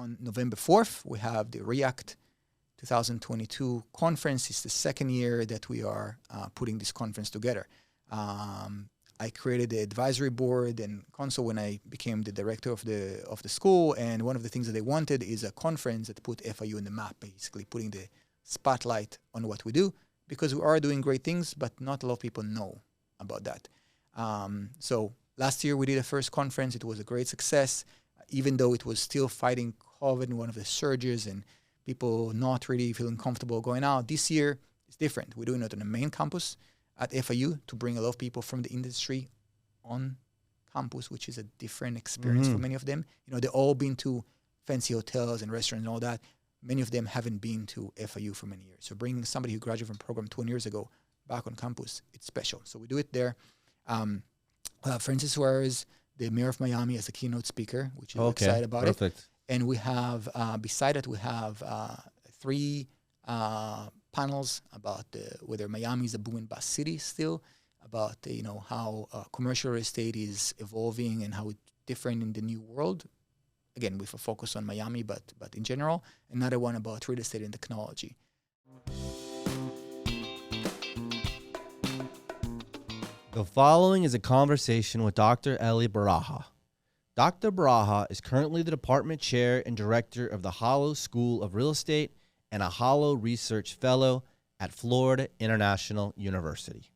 on November 4th, we have the React 2022 conference. It's the second year that we are putting this conference together. I created the advisory board and council when I became the director of the school. And one of the things that they wanted is a conference that put FIU in the map, basically putting the spotlight on what we do, because we are doing great things, but not a lot of people know about that. So last year we did a first conference. It was a great success, even though it was still fighting COVID and one of the surges and people not really feeling comfortable going out. This year it's different. We're doing it on the main campus at FIU to bring a lot of people from the industry on campus, which is a different experience for many of them. They've all been to fancy hotels and restaurants and all that. Many of them haven't been to FIU for many years. So bringing somebody who graduated from a program 20 years ago back on campus, it's special. So we do it there. Francis Suarez, the mayor of Miami, as a keynote speaker, which is excited about it. And we have, beside that, we have 3 panels about whether Miami is a boom and bust city still, about how commercial real estate is evolving and how it's different in the new world. Again, with a focus on Miami, but in general. Another one about real estate and technology. The following is a conversation with Dr. Eli Beracha. Dr. Beracha is currently the department chair and director of the Hollo School of Real Estate and a Hollo Research Fellow at Florida International University.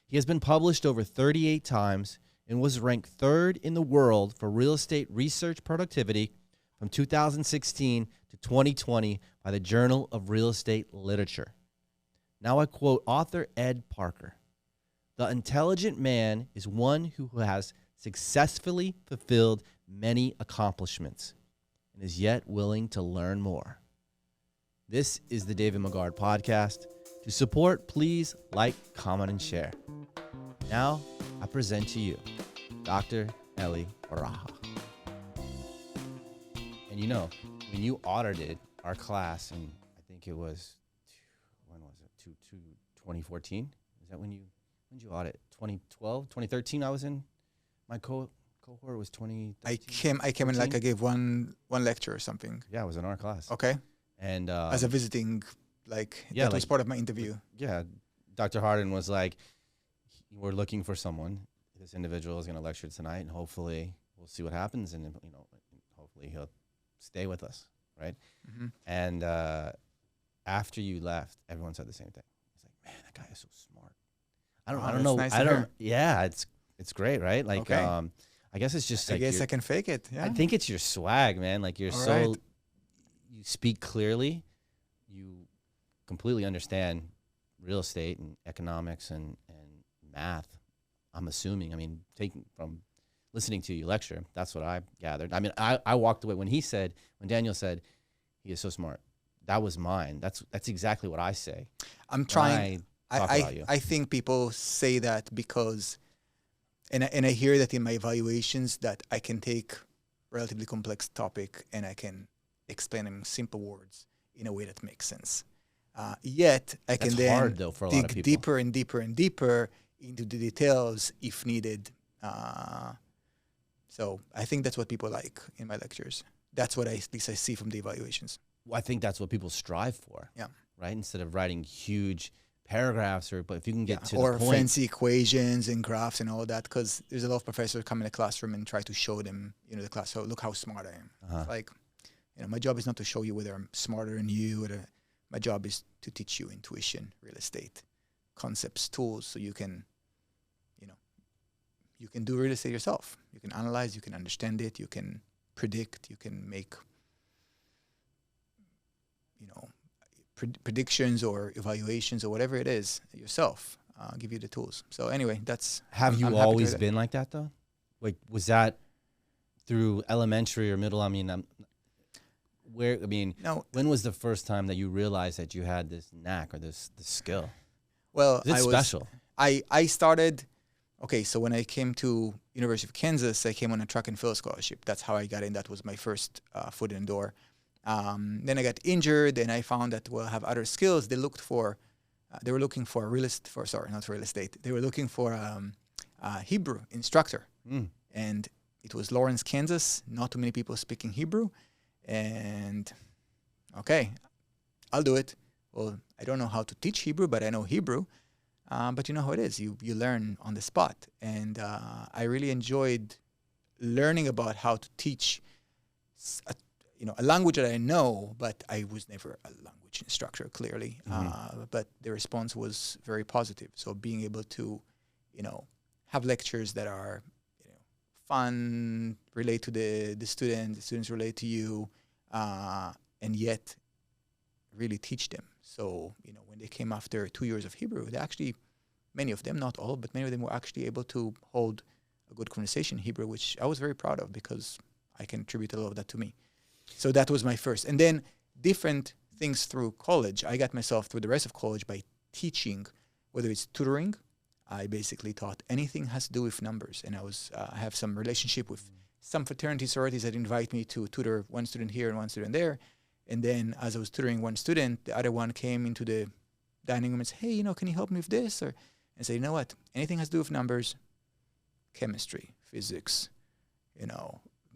He has been published over 38 times and was ranked 3rd in the world for real estate research productivity from 2016 to 2020 by the Journal of Real Estate Literature. Now I quote author Ed Parker. "The intelligent man is one who has successfully fulfilled many accomplishments and is yet willing to learn more." This is the David Maggard podcast. To support, please like, comment, and share. Now, I present to you Dr. Eli Beracha. And when you audited our class, and I think it was, when was it? 2014? Is that when did you audit? 2012, 2013 I was in? My cohort was 2013. I came in like I gave one lecture or something. Yeah, it was in our class. Okay. And as a visiting, that was part of my interview. Yeah, Dr. Harden was like, we're looking for someone. This individual is going to lecture tonight, and hopefully we'll see what happens, and hopefully he'll stay with us, right? Mm-hmm. And after you left, everyone said the same thing. It's like, man, that guy is so smart. I don't know. Nice Yeah, it's great, right? Like, okay. I guess it's just. I guess I can fake it. Yeah. I think it's your swag, man. Like you speak clearly, you completely understand real estate and economics and math. I'm assuming. I mean, from listening to you lecture, that's what I gathered. I mean, I walked away when Daniel said, he is so smart. That was mine. That's exactly what I say. I'm trying. I think people say that because, and I hear that in my evaluations, that I can take relatively complex topic and I can explain them in simple words in a way that makes sense. Yet I can then hard, though, for a lot of dig people. deeper and deeper and deeper into the details if needed. So I think that's what people like in my lectures. That's what at least I see from the evaluations. Well, I think that's what people strive for. Yeah. Right? Instead of writing huge paragraphs, but if you can get to or the point. fancy equations and graphs and all that, because there's a lot of professors come in the classroom and try to show them, the class. So look how smart I am. It's like, my job is not to show you whether I'm smarter than you. My job is to teach you intuition, real estate, concepts, tools, so you can, you can do real estate yourself. You can analyze, you can understand it, you can predict, you can make, predictions or evaluations or whatever it is yourself. Give you the tools. So anyway, that's. Have you always been like that though? Like, was that through elementary or middle? I mean, no. When was the first time that you realized that you had this knack or this skill? Well, it's special. I started. Okay, so when I came to University of Kansas, I came on a track and field scholarship. That's how I got in. That was my first foot in the door. Then I got injured, and I found that I have other skills. They were looking for They were looking for a Hebrew instructor. And it was Lawrence, Kansas. Not too many people speaking Hebrew. And okay, I'll do it. Well, I don't know how to teach Hebrew, but I know Hebrew. But you know how it is. You learn on the spot. And I really enjoyed learning about how to teach a language that I know, but I was never a language instructor, clearly. But the response was very positive. So being able to, have lectures that are, fun, relate to the students relate to you, and yet really teach them. So, when they came after 2 years of Hebrew, they actually, many of them, not all, but many of them were actually able to hold a good conversation in Hebrew, which I was very proud of because I can attribute a lot of that to me. So that was my first. And then different things through college. I got myself through the rest of college by teaching, whether it's tutoring. I basically taught anything has to do with numbers. And I have some relationship with some fraternity sororities that invite me to tutor one student here and one student there. And then as I was tutoring one student, the other one came into the dining room and said, hey, can you help me with this? And say, you know what? Anything has to do with numbers, chemistry, physics,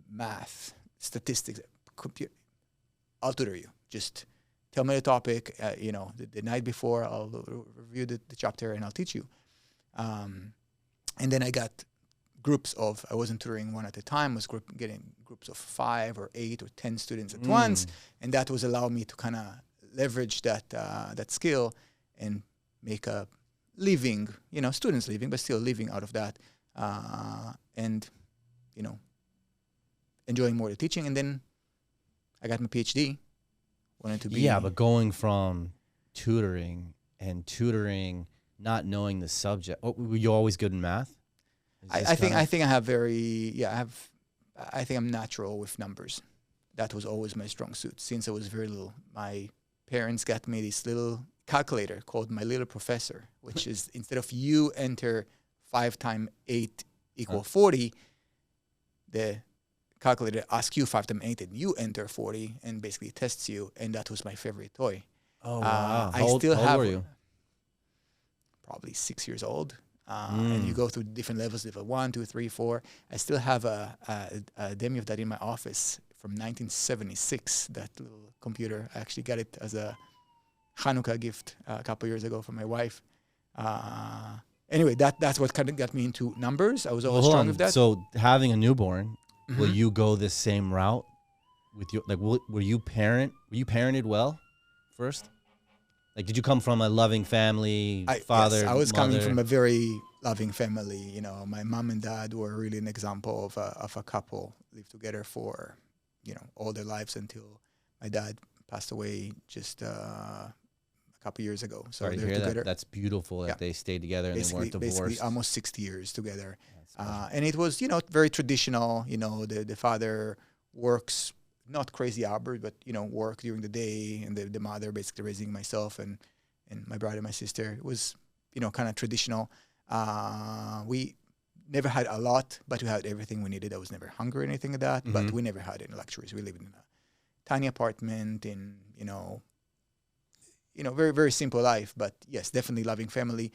math, statistics, computer. I'll tutor you. Just tell me the topic. The night before, I'll review the chapter and I'll teach you. And then I got groups of, I wasn't tutoring one at a time, I was getting groups of 5 or 8 or 10 students at once. And that was allowing me to kind of leverage that skill and make a living, students living, but still living out of that. And, enjoying more the teaching. And then I got my PhD. Wanted to be. Yeah, but going from tutoring, not knowing the subject. Were you always good in math? I think I'm natural with numbers. That was always my strong suit since I was very little. My parents got me this little calculator called My Little Professor, which is instead of you enter 5 times 8 equal 40, the calculator asks you 5 times 8 and you enter 40 and basically tests you. And that was my favorite toy. Oh, wow. How old were you? Probably 6 years old. And you go through different levels, level 1, 2, 3, 4. I still have a demo of that in my office from 1976, that little computer. I actually got it as a Hanukkah gift a couple years ago from my wife. Anyway, that's what kind of got me into numbers. I was always strong with that. So having a newborn, will you go this same route with your, were you parented well first? Like, did you come from a loving family, father, yes, I was mother? coming from a very loving family. My mom and dad were really an example of a couple lived together for, all their lives until my dad passed away just a couple years ago. So Sorry to they're hear together. That's beautiful that they stayed together and they weren't divorced. Basically almost 60 years together. And it was, very traditional. The father works not crazy hours, but work during the day, and the mother basically raising myself and my brother and my sister. It was kind of traditional. We never had a lot, but we had everything we needed. I was never hungry or anything like that, but we never had any luxuries. We lived in a tiny apartment in very, very simple life, but yes, definitely loving family.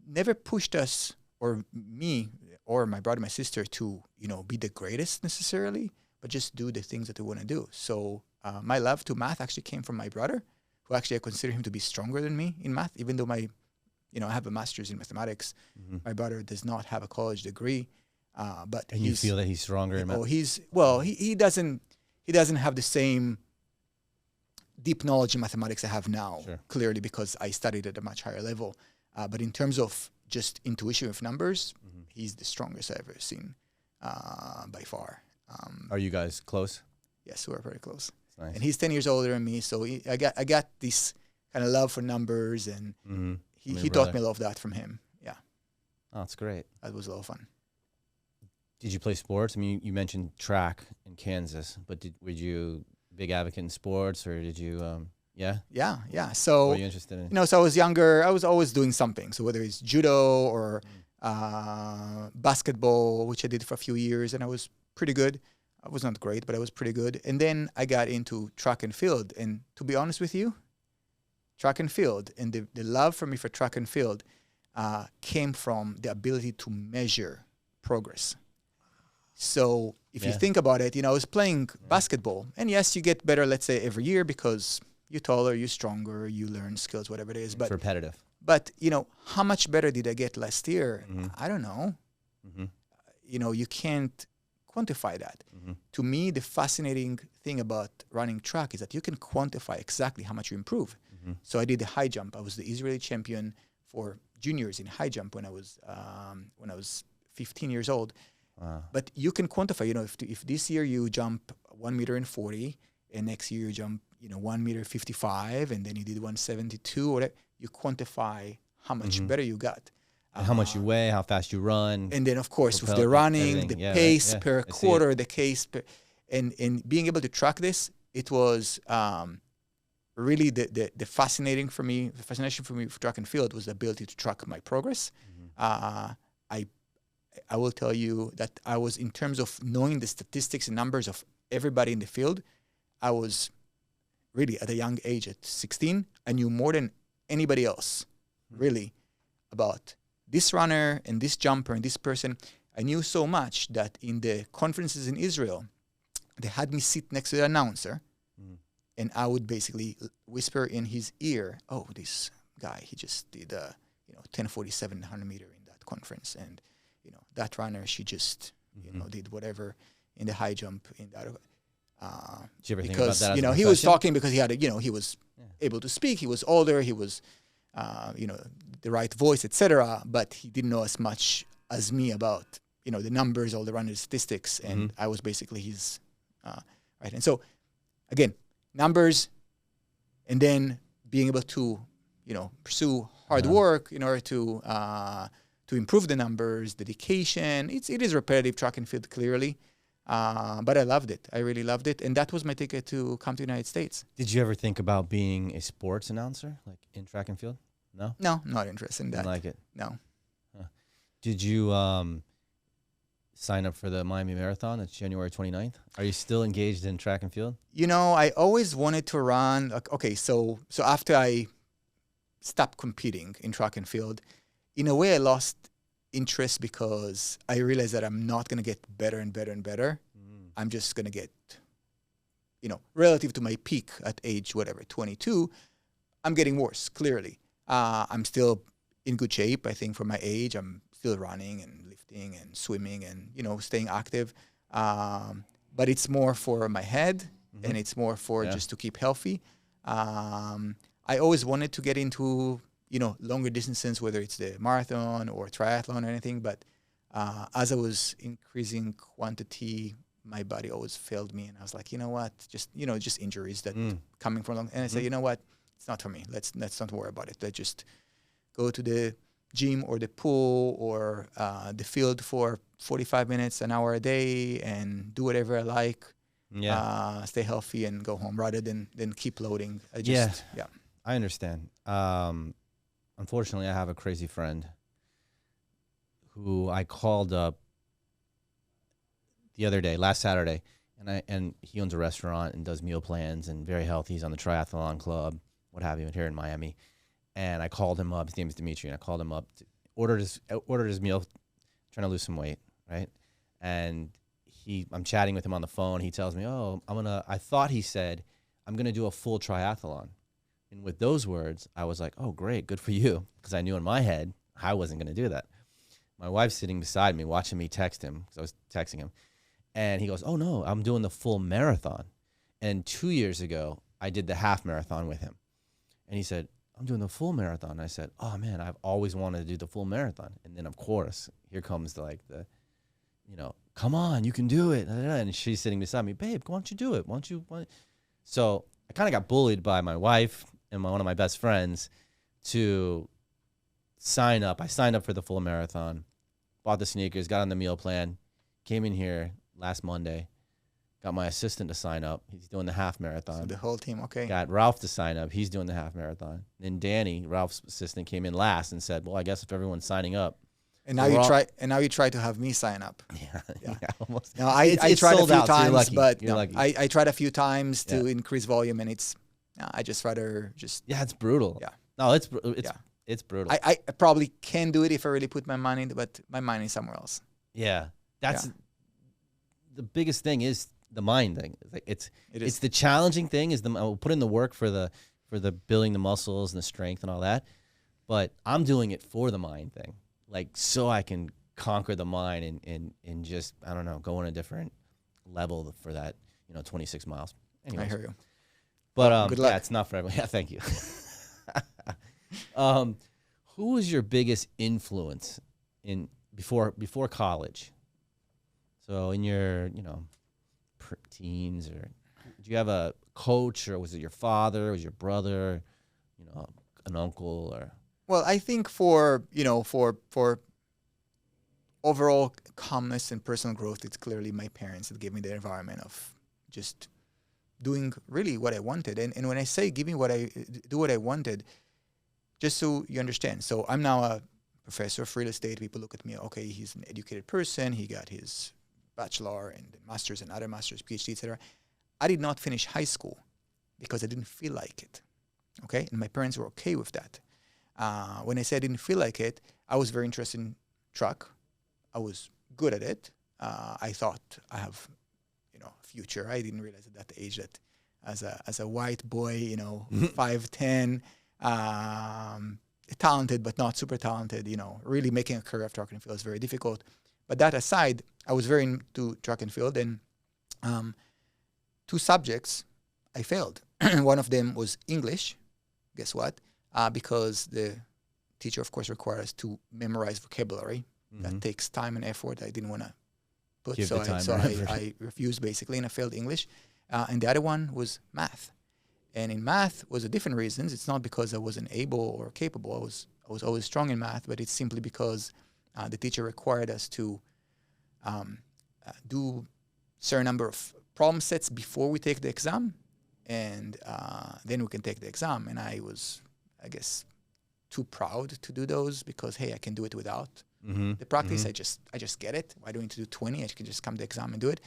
Never pushed us or me or my brother, my sister to be the greatest necessarily, but just do the things that we want to do. So my love to math actually came from my brother, who actually I consider him to be stronger than me in math, even though I have a master's in mathematics. My brother does not have a college degree, but and you feel that he's stronger in math? He doesn't have the same deep knowledge in mathematics I have now, clearly, because I studied at a much higher level. But in terms of just intuition with numbers, he's the strongest I've ever seen by far. Are you guys close? Yes, we're very close. Nice. And he's 10 years older than me, so I got this kind of love for numbers, and he taught me a lot of that from him. Yeah. Oh, that's great. That was a lot of fun. Did you play sports? I mean, you mentioned track in Kansas, but were you a big advocate in sports, or did you, yeah? Yeah. So, what were you interested in? So I was younger. I was always doing something. So whether it's judo or basketball, which I did for a few years, and I was pretty good. I was not great, but I was pretty good. And then I got into track and field. And to be honest with you, track and field and the love for me for track and field came from the ability to measure progress. So if you think about it, I was playing basketball. And yes, you get better, let's say, every year because you're taller, you're stronger, you learn skills, whatever it is. It's repetitive. But, how much better did I get last year? I don't know. You can't quantify that. To me, the fascinating thing about running track is that you can quantify exactly how much you improve. So I did the high jump. I was the Israeli champion for juniors in high jump when I was 15 years old. But you can quantify, if this year you jump 1 meter and 40, and next year you jump, 1 meter 55, and then you did 172, or you quantify how much better you got. And how much you weigh, how fast you run. And then, of course, with the running, the pace per quarter, the case, and being able to track this, it was really the fascination for me for track and field was the ability to track my progress. I will tell you that I was, in terms of knowing the statistics and numbers of everybody in the field, I was really at a young age, at 16, I knew more than anybody else, really, about this runner and this jumper and this person. I knew so much that in the conferences in Israel, they had me sit next to the announcer, and I would basically whisper in his ear, "Oh, this guy, he just did 10:47 100 meter in that conference, and that runner, she just did whatever in the high jump in that." Did you ever because think about that as a he was profession? talking because he had he was able to speak. He was older. He was the right voice, etc. But he didn't know as much as me about the numbers, all the runner statistics, and I was basically his right. And so again, numbers, and then being able to pursue hard work in order to improve the numbers, dedication. It is repetitive track and field, clearly. But I loved it. I really loved it. And that was my ticket to come to the United States. Did you ever think about being a sports announcer, like in track and field? No? No, not interested in that. Didn't like it? No. Huh. Did you sign up for the Miami Marathon? That's January 29th. Are you still engaged in track and field? I always wanted to run. Okay, so after I stopped competing in track and field, in a way I lost interest because I realized that I'm not going to get better and better and better. I'm just going to get, relative to my peak at age, 22, I'm getting worse, clearly. I'm still in good shape, I think, for my age. I'm still running and lifting and swimming and, staying active. But it's more for my head, and it's more for just to keep healthy. I always wanted to get into longer distances, whether it's the marathon or triathlon or anything. But as I was increasing quantity, my body always failed me. And I was like, what? Just injuries that coming from long. And I said, what? It's not for me. Let's not worry about it. Let's just go to the gym or the pool or the field for 45 minutes, an hour a day, and do whatever I like. Stay healthy and go home rather than keep loading. I understand. Unfortunately, I have a crazy friend who I called up the other day, last Saturday, and he owns a restaurant and does meal plans and very healthy. He's on the triathlon club, what have you, here in Miami. And I called him up. His name is Dimitri, and I called him up, ordered his meal, trying to lose some weight, right? And I'm chatting with him on the phone. He tells me, I thought he said, I'm going to do a full triathlon. And with those words, I was like, oh, great, good for you. Because I knew in my head, I wasn't going to do that. My wife's sitting beside me, watching me text him, because I was texting him. And he goes, oh, no, I'm doing the full marathon. And 2 years ago, I did the half marathon with him. And he said, I'm doing the full marathon. And I said, oh, man, I've always wanted to do the full marathon. And then, of course, here comes the come on, you can do it. And she's sitting beside me, babe, why don't you do it? So I kind of got bullied by my wife and one of my best friends to sign up. I signed up for the full marathon, bought the sneakers, got on the meal plan, came in here last Monday, got my assistant to sign up. He's doing the half marathon. So the whole team, okay. Got Ralph to sign up. He's doing the half marathon. Then Danny, Ralph's assistant, came in last and said, well, I guess if everyone's signing up. And now you try to have me sign up. Yeah. Almost. No, I tried a few times, so but I I tried a few times to increase volume, and I just rather just. Yeah, it's brutal. Yeah. No, it's brutal. I probably can do it if I really put my mind into it, but my mind is somewhere else. Yeah, that's the biggest thing is the mind thing. It's It it's is. the challenging thing is I'll put in the work for the building the muscles and the strength and all that, but I'm doing it for the mind thing, like so I can conquer the mind and just, I don't know, go on a different level for that, 26 miles. Anyways. I hear you. But good luck. yeah, it's not for everyone. Yeah, thank you. Who was your biggest influence in before college? So in your, teens, or do you have a coach, or was it your father, was your brother, an uncle, or? Well, I think for overall calmness and personal growth, it's clearly my parents that gave me the environment of just doing really what I wanted. And when I say do what I wanted, just so you understand. So I'm now a professor of real estate. People look at me, okay, he's an educated person. He got his bachelor and master's and other masters, PhD, etc. I did not finish high school because I didn't feel like it. Okay, and my parents were okay with that. When I said I didn't feel like it, I was very interested in truck. I was good at it. I thought I have, a future. I didn't realize at that age that as a white boy, 5'10", talented but not super talented, really making a career of track and field is very difficult. But that aside, I was very into track and field, and 2 subjects I failed. One of them was English. Guess what? Because the teacher, of course, required us to memorize vocabulary. Mm-hmm. That takes time and effort. I didn't want to put, I refused basically, and I failed English. And the other one was math. And in math was a different reasons. It's not because I wasn't able or capable. I was always strong in math, but it's simply because the teacher required us to do certain number of problem sets before we take the exam, and then we can take the exam. And I was, I guess, too proud to do those because, hey, I can do it without the practice. I just get it. Why do I need to do 20? I can just come to the exam and do it.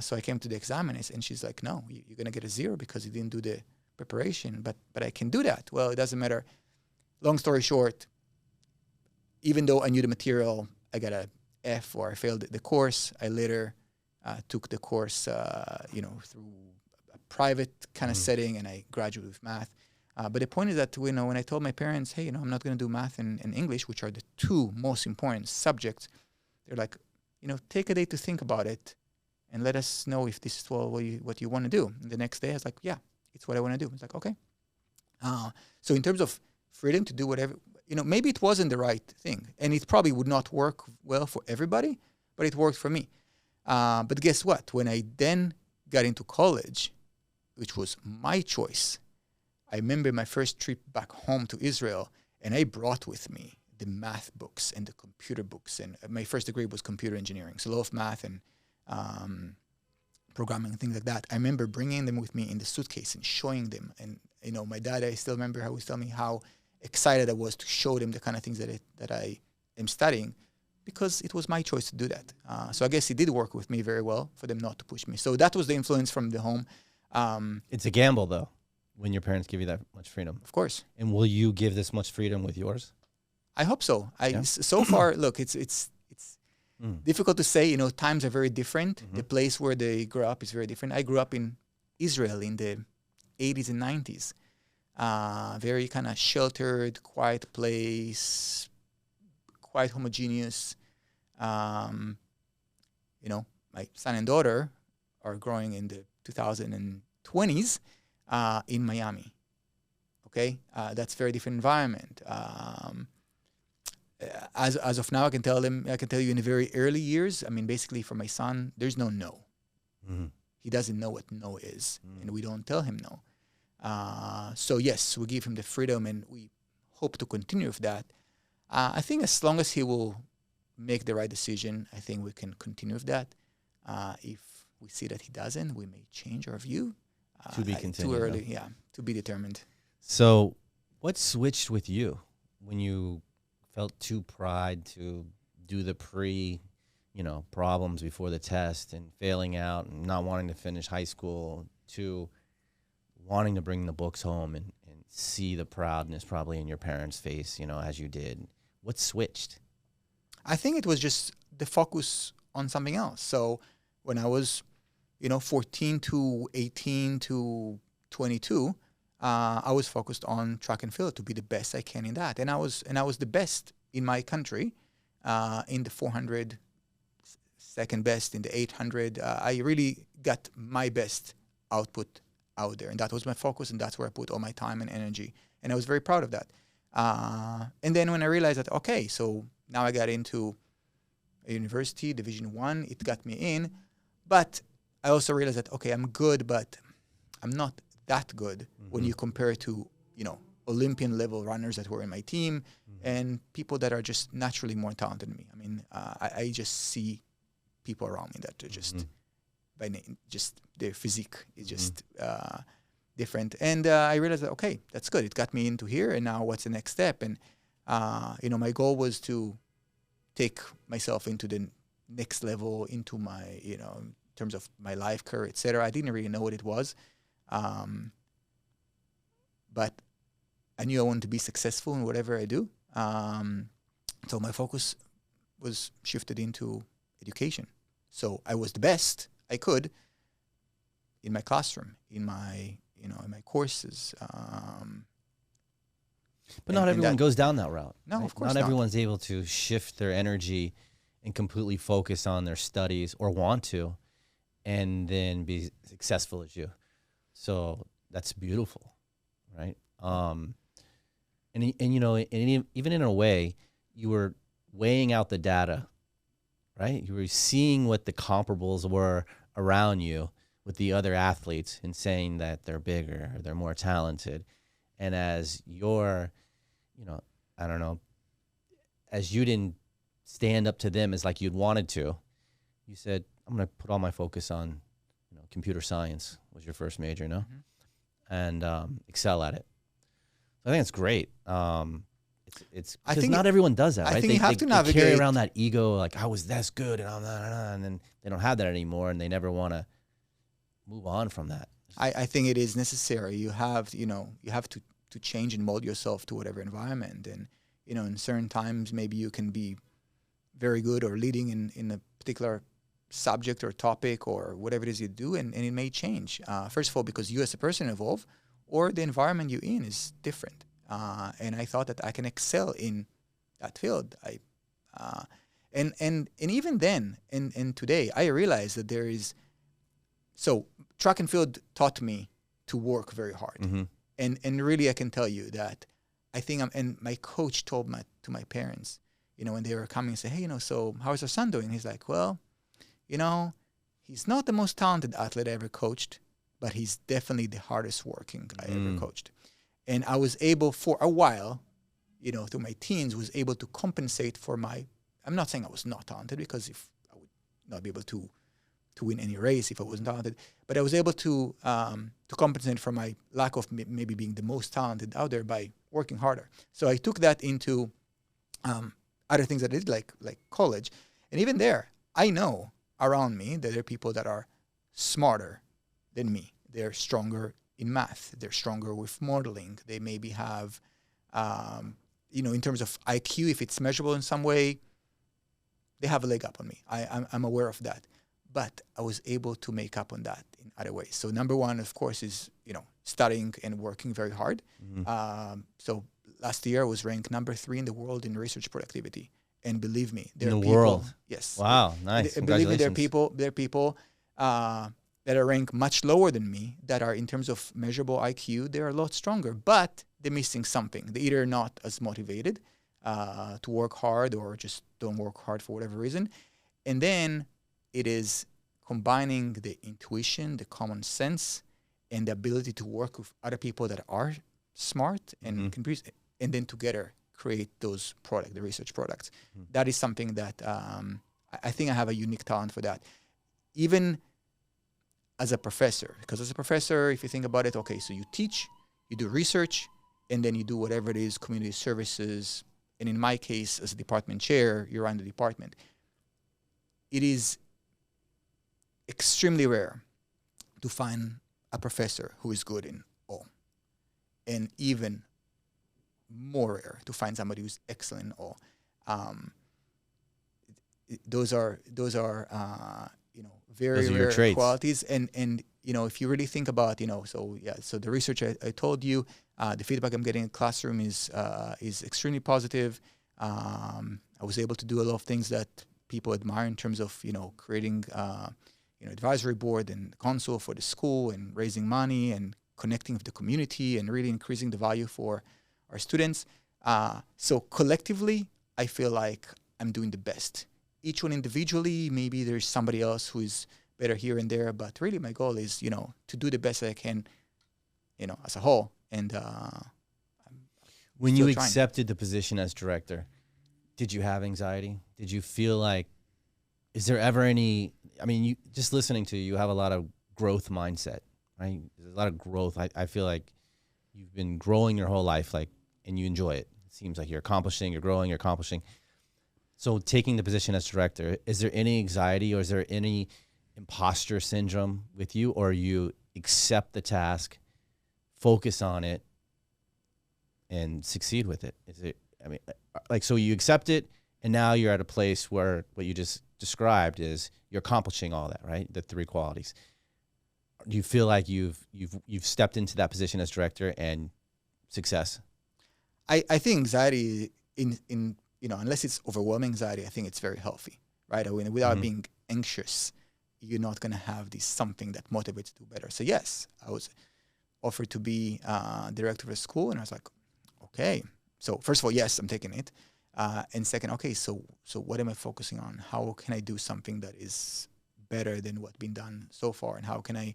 So I came to the exam, and she's like, no, you're going to get a 0 because you didn't do the preparation. But I can do that. Well, it doesn't matter. Long story short, even though I knew the material, I got a F, or I failed the course. I later took the course, through a private kind of setting, and I graduated with math. But the point is that, when I told my parents, hey, I'm not going to do math and English, which are the 2 most important subjects, they're like, take a day to think about it and let us know if this is what you want to do. And the next day, I was like, yeah, it's what I want to do. It's like, okay. So in terms of freedom to do whatever, maybe it wasn't the right thing, and it probably would not work well for everybody, but it worked for me. But guess what? When I then got into college, which was my choice, I remember my first trip back home to Israel, and I brought with me the math books and the computer books. And my first degree was computer engineering, so a lot of math and programming and things like that. I remember bringing them with me in the suitcase and showing them. And, my dad, I still remember how he was telling me how excited I was to show them the kind of things that I am studying, because it was my choice to do that. So I guess it did work with me very well for them not to push me. So that was the influence from the home. It's a gamble, though, when your parents give you that much freedom. Of course. And will you give this much freedom with yours? I hope so. So far, look, it's difficult to say. Times are very different. The place where they grew up is very different. I grew up in Israel in the 80s and 90s. Very kind of sheltered, quiet place, quite homogeneous. My son and daughter are growing in the 2020s in Miami. Okay, that's a very different environment. As of now, I can tell you in the very early years, basically for my son, there's no no. He doesn't know what no is, and we don't tell him no. So yes, we give him the freedom, and we hope to continue with that. I think as long as he will make the right decision, I think we can continue with that. If we see that he doesn't, we may change our view. To be continued. Too early, yeah, to be determined. So what switched with you when you felt too pride to do the problems before the test and failing out and not wanting to finish high school, to wanting to bring the books home and see the proudness probably in your parents' face, as you did? What switched? I think it was just the focus on something else. So when I was, 14 to 18 to 22, I was focused on track and field to be the best I can in that. And I was the best in my country, in the 400, second best in the 800. I really got my best output out there. And that was my focus, and that's where I put all my time and energy. And I was very proud of that. And then when I realized that, okay, so now I got into a university, Division I, it got me in. But I also realized that, okay, I'm good, but I'm not that good when you compare it to, Olympian level runners that were in my team and people that are just naturally more talented than me. I mean, I just see people around me that are just by name, just their physique is just different. And I realized that, okay, that's good. It got me into here. And now what's the next step? And, my goal was to take myself into the next level, into my, in terms of my life career, etc. I didn't really know what it was. But I knew I wanted to be successful in whatever I do. So my focus was shifted into education. So I was the best I could in my classroom, in my courses. But not everyone goes down that route. No, right? of course not. not. Everyone's able to shift their energy and completely focus on their studies or want to, and then be successful as you. So that's beautiful, right? Even in a way, you were weighing out the data, right? You were seeing what the comparables were around you with the other athletes and saying that they're bigger or they're more talented. And as your, as you didn't stand up to them as like you'd wanted to, you said, I'm going to put all my focus on, computer science was your first major, no? And excel at it. So I think it's great. It's because not everyone does that, right? I think you have to navigate. They carry around that ego, like I was this good and I'm not, and then they don't have that anymore, and they never want to move on from that. I think it is necessary. You have to change and mold yourself to whatever environment. And, in certain times, maybe you can be very good or leading in a particular subject or topic or whatever it is you do, and it may change. First of all, because you as a person evolve, or the environment you're in is different. And I thought that I can excel in that field. And even then, and today, I realized that there is. So track and field taught me to work very hard. And really, I can tell you that I think and my coach told to my parents, when they were coming and say, hey, so how's our son doing? He's like, well, he's not the most talented athlete I ever coached, but he's definitely the hardest working I ever coached. And I was able for a while, through my teens, was able to compensate for I'm not saying I was not talented, because if I would not be able to win any race if I wasn't talented, but I was able to compensate for my lack of maybe being the most talented out there by working harder. So I took that into other things that I did, like college. And even there, I know around me that there are people that are smarter than me. They're stronger in math. They're stronger with modeling. They maybe have, in terms of IQ, if it's measurable in some way, they have a leg up on me. I'm aware of that. But I was able to make up on that in other ways. So number one, of course, is, studying and working very hard. So last year I was ranked number 3 in the world in research productivity. And believe me, there are people. World. Yes. Wow, nice. Believe me, there are people that are ranked much lower than me that are, in terms of measurable IQ, they're a lot stronger, but they're missing something. They're either not as motivated to work hard, or just don't work hard for whatever reason. And then it is combining the intuition, the common sense, and the ability to work with other people that are smart and and then together create those products, the research products. That is something that I think I have a unique talent for that. Even as a professor, because as a professor, if you think about it, okay, so you teach, you do research, and then you do whatever it is, community services. And in my case, as a department chair, you run the department. It is extremely rare to find a professor who is good in all. And even more rare to find somebody who's excellent in all. Those are very Those are your rare traits. qualities. And if you really think about, so the research I told you, the feedback I'm getting in the classroom is extremely positive. I was able to do a lot of things that people admire in terms of, creating, advisory board and council for the school and raising money and connecting with the community and really increasing the value for our students. So collectively, I feel like I'm doing the best. Each one individually, maybe there's somebody else who is better here and there, but really my goal is, to do the best that I can, as a whole. And when you trying. accepted the position as director, did you have anxiety? Did you feel like, is there ever any, you just listening to you have a lot of growth mindset, right? There's a lot of growth. I feel like you've been growing your whole life, and you enjoy it. It seems like you're accomplishing, you're growing, you're accomplishing. So taking the position as director, is there any anxiety or is there any imposter syndrome with you, or you accept the task, focus on it, and succeed with it? Is it, so you accept it, and now you're at a place where what you just described is you're accomplishing all that, right? The three qualities. Do you feel like you've stepped into that position as director and success? I think anxiety in unless it's overwhelming anxiety, I think it's very healthy, right? Without being anxious, you're not going to have something that motivates you to do better. So yes, I was offered to be director of a school, and I was like, okay. So first of all, yes, I'm taking it. And second, okay, so what am I focusing on? How can I do something that is better than what's been done so far? And how can I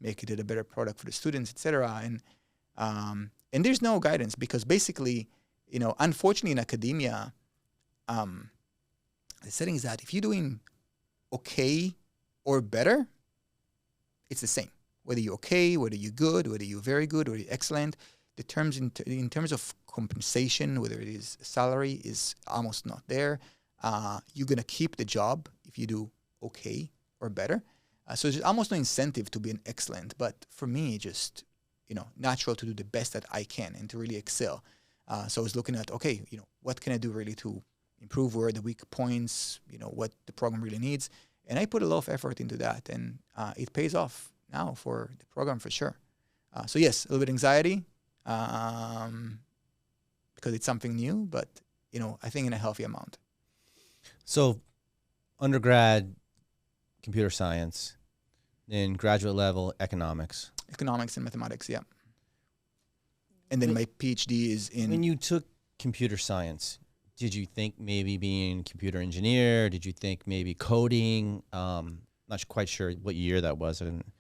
make it a better product for the students, etc.? And there's no guidance because basically, unfortunately in academia, the setting is that if you're doing okay or better, it's the same. Whether you're okay, whether you're good, whether you're very good, or you're excellent, the terms in terms of compensation, whether it is salary, is almost not there. You're going to keep the job if you do okay or better. So there's almost no incentive to be an excellent. But for me, just, natural to do the best that I can and to really excel. So I was looking at, okay, what can I do really to improve, where are the weak points, what the program really needs. And I put a lot of effort into that. And it pays off now for the program for sure. So yes, a little bit anxiety. Because it's something new, but I think in a healthy amount. So, undergrad, computer science, then graduate level, economics and mathematics, yeah. And then my PhD is in. When you took computer science, did you think maybe being a computer engineer? Did you think maybe coding? Not quite sure what year that was. I didn't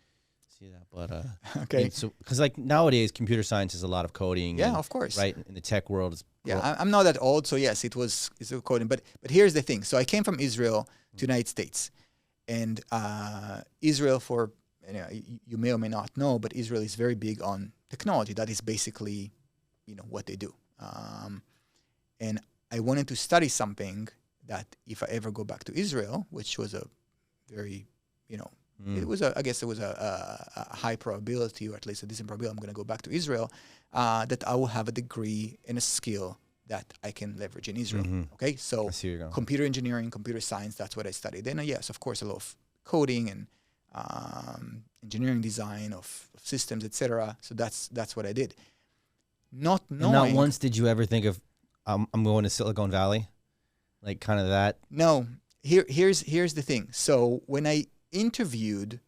see that, but okay. So because nowadays computer science is a lot of coding. Yeah, of course. Right in the tech world. I'm not that old, so yes, it's coding. But here's the thing. So I came from Israel to the United States, and Israel, for you may or may not know, but Israel is very big on technology. That is basically what they do. And I wanted to study something that if I ever go back to Israel, which was a very it was I guess it was a high probability, or at least a decent probability, I'm going to go back to Israel, that I will have a degree and a skill that I can leverage in Israel. Okay, so computer engineering, computer science, that's what I studied. Then yes, of course, a lot of coding and engineering design of systems, etc. So that's what I did. Not knowing. And not once did you ever think of, I'm going to Silicon Valley, like kind of that. No. Here's the thing. So when I interviewed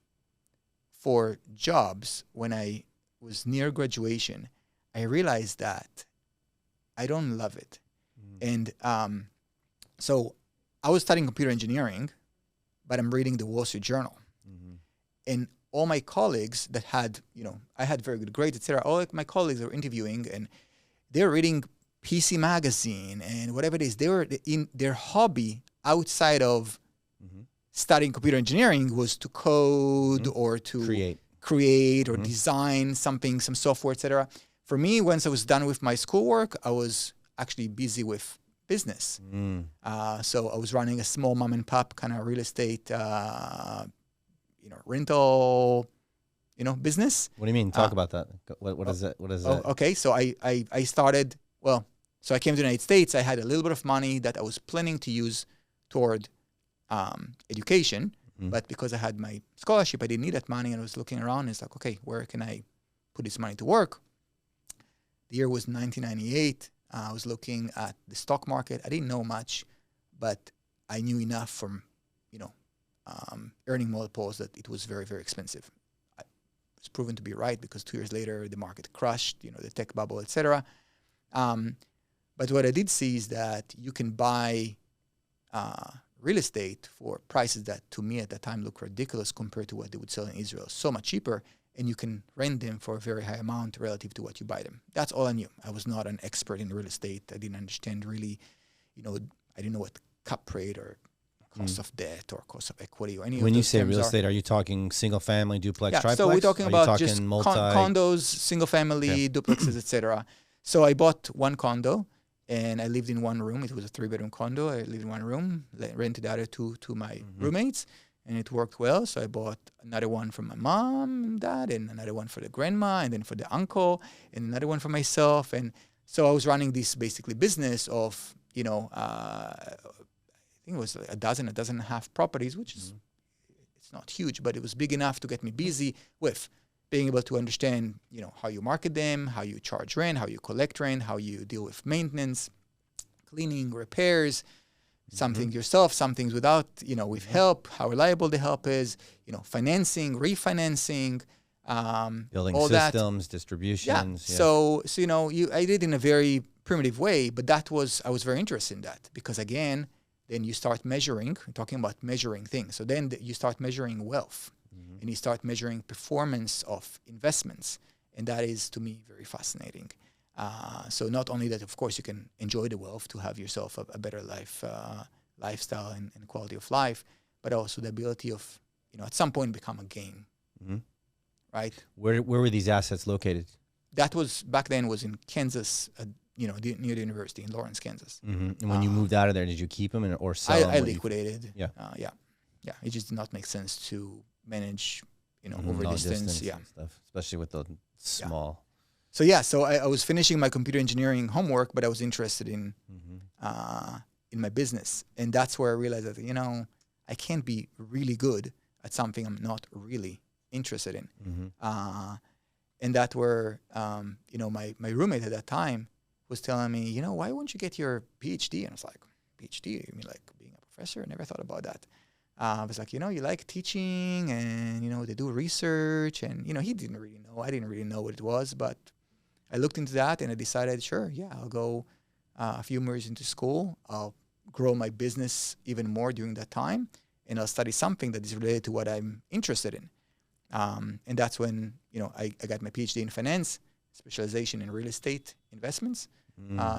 for jobs when I was near graduation, I realized that I don't love it. And so I was studying computer engineering, but I'm reading the Wall Street Journal. And all my colleagues that had, I had very good grades, etc. All my colleagues were interviewing, and they're reading PC Magazine and whatever it is. They were in their hobby outside of studying computer engineering was to code or to create or design something, some software, etc. For me, once I was done with my schoolwork, I was actually busy with business. So I was running a small mom and pop kind of real estate, rental, business. What do you mean? Talk about that. What is that? What is that? Okay. So I started, so I came to the United States. I had a little bit of money that I was planning to use toward education. But because I had my scholarship, I didn't need that money, and I was looking around, and it's like, okay, where can I put this money to work? The year was 1998. I was looking at the stock market. I didn't know much, but I knew enough from, earning multiples that it was very, very expensive. It was proven to be right because 2 years later, the market crashed, the tech bubble, etc. But what I did see is that you can buy real estate for prices that, to me at that time, look ridiculous compared to what they would sell in Israel. So much cheaper, and you can rent them for a very high amount relative to what you buy them. That's all I knew. I was not an expert in real estate. I didn't understand really, I didn't know what cap rate or cost of debt or cost of equity or any of those. When you say real estate, are you talking single family, duplex, triplex? So we're talking about just condos, single family, duplexes, etc. So I bought one condo, and I lived in one room. It was a 3-bedroom condo. I lived in one room, rented the other two to my roommates, and it worked well. So I bought another one for my mom and dad, and another one for the grandma, and then for the uncle, and another one for myself. And so I was running this basically business of, I think it was a dozen and a half properties, which is, it's not huge, but it was big enough to get me busy with being able to understand, how you market them, how you charge rent, how you collect rent, how you deal with maintenance, cleaning, repairs, some things yourself, some things without, with help, how reliable the help is, financing, refinancing, building all systems, that. distributions. Yeah. So I did in a very primitive way, but I was very interested in that because again, then you start measuring, talking about measuring things. So then you start measuring wealth and you start measuring performance of investments. And that is, to me, very fascinating. So not only that, of course, you can enjoy the wealth to have yourself a better lifestyle and quality of life, but also the ability of, at some point become a game, right? Where were these assets located? That was, back then, was in Kansas, near the university in Lawrence, Kansas. And when you moved out of there, did you keep them or sell them? I liquidated. Yeah. It just did not make sense to manage, over distance. Yeah. And stuff, especially with the small. Yeah. So I was finishing my computer engineering homework, but I was interested in my business. And that's where I realized that, I can't be really good at something I'm not really interested in. And that's where, my roommate at that time was telling me, why won't you get your PhD? And I was like, PhD? You mean like being a professor? I never thought about that. I was like, you like teaching and, they do research. And, he didn't really know. I didn't really know what it was. But I looked into that and I decided, sure, I'll go a few years into school. I'll grow my business even more during that time. And I'll study something that is related to what I'm interested in. And that's when, I got my PhD in finance, specialization in real estate investments.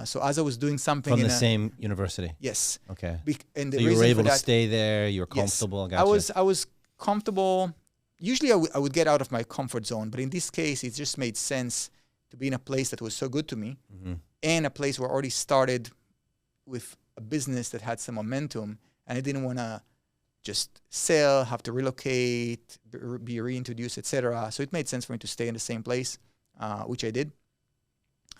So as I was doing something from the same university. Yes. Okay. And so you were able to stay there. You were comfortable. Yes. I was comfortable. Usually I would get out of my comfort zone, but in this case, it just made sense to be in a place that was so good to me, and a place where I already started with a business that had some momentum, and I didn't want to just sell, have to relocate, be reintroduced, etc. So it made sense for me to stay in the same place, which I did.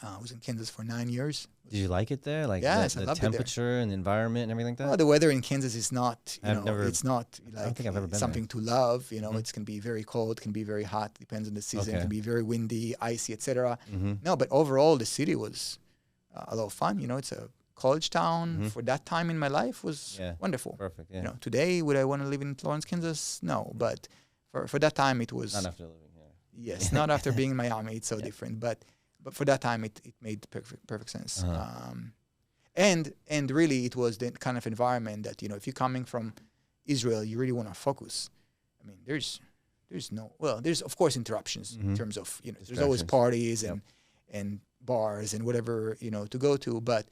I was in Kansas for 9 years. Did you like it there? Like the temperature and the environment and everything like that? Well, the weather in Kansas is not, it's not like I don't think I've ever been something there. to love. It can be very cold, can be very hot, depends on the season. It can be very windy, icy, etc. No, but overall, the city was a lot of fun. It's a college town. For that time in my life was wonderful. Perfect. Yeah. Today, would I want to live in Lawrence, Kansas? No, but for that time, it was... Not after living here. Yes, not after being in Miami. It's so different. But for that time, it made perfect sense. And really, it was the kind of environment that, if you're coming from Israel, you really want to focus. I mean, there's of course interruptions in terms of, there's always parties and bars and whatever, to go to. But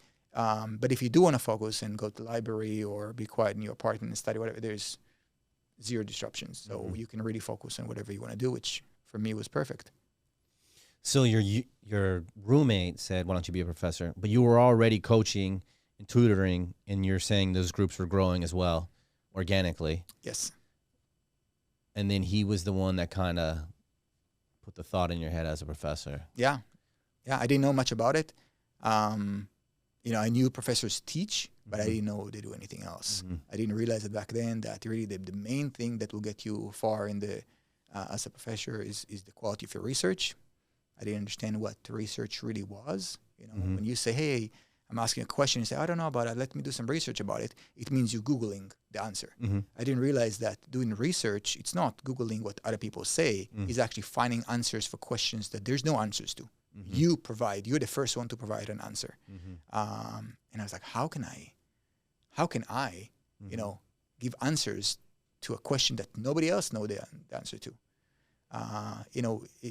if you do want to focus and go to the library or be quiet in your apartment and study, whatever, there's zero disruptions. So you can really focus on whatever you want to do, which for me was perfect. So your roommate said, why don't you be a professor? But you were already coaching and tutoring, and you're saying those groups were growing as well, organically. Yes. And then he was the one that kind of put the thought in your head as a professor. Yeah. I didn't know much about it. I knew professors teach, but I didn't know they do anything else. I didn't realize it back then that really the main thing that will get you far in the as a professor is the quality of your research. I didn't understand what research really was. When you say, hey, I'm asking a question, you say, I don't know about it, let me do some research about it. It means you're Googling the answer. I didn't realize that doing research, it's not Googling what other people say, it's actually finding answers for questions that there's no answers to. You're the first one to provide an answer. And I was like, how can I, give answers to a question that nobody else knows the answer to?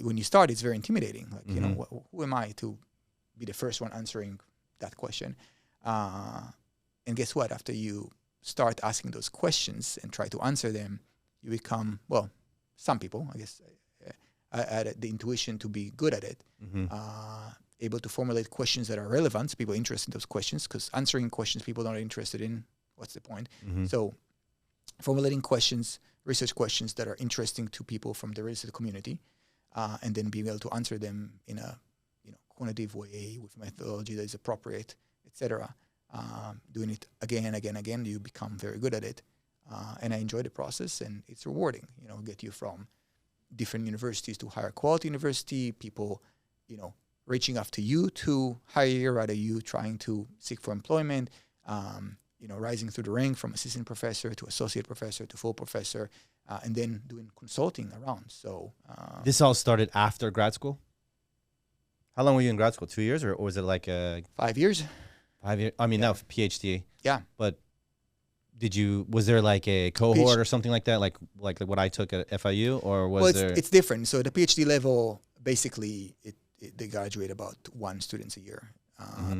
When you start, it's very intimidating. Like, who am I to be the first one answering that question? And guess what? After you start asking those questions and try to answer them, you become, well, some people, I guess, I had the intuition to be good at it, able to formulate questions that are relevant, so people are interested in those questions, because answering questions people are not interested in, what's the point? So formulating questions, research questions that are interesting to people from the research community, and then being able to answer them in a quantitative way with methodology that is appropriate, etc. Doing it again, you become very good at it. And I enjoy the process, and it's rewarding, get you from different universities to higher quality university, people, reaching after you to hire you, rather you trying to seek for employment, rising through the rank from assistant professor to associate professor to full professor, and then doing consulting around. So this all started after grad school? How long were you in grad school? 2 years, or was it like 5 years? 5 years. I mean, now PhD. Yeah. But was there like a cohort or something like that, like what I took at FIU, or was there? It's different. So the PhD level, basically, they graduate about 1 student a year.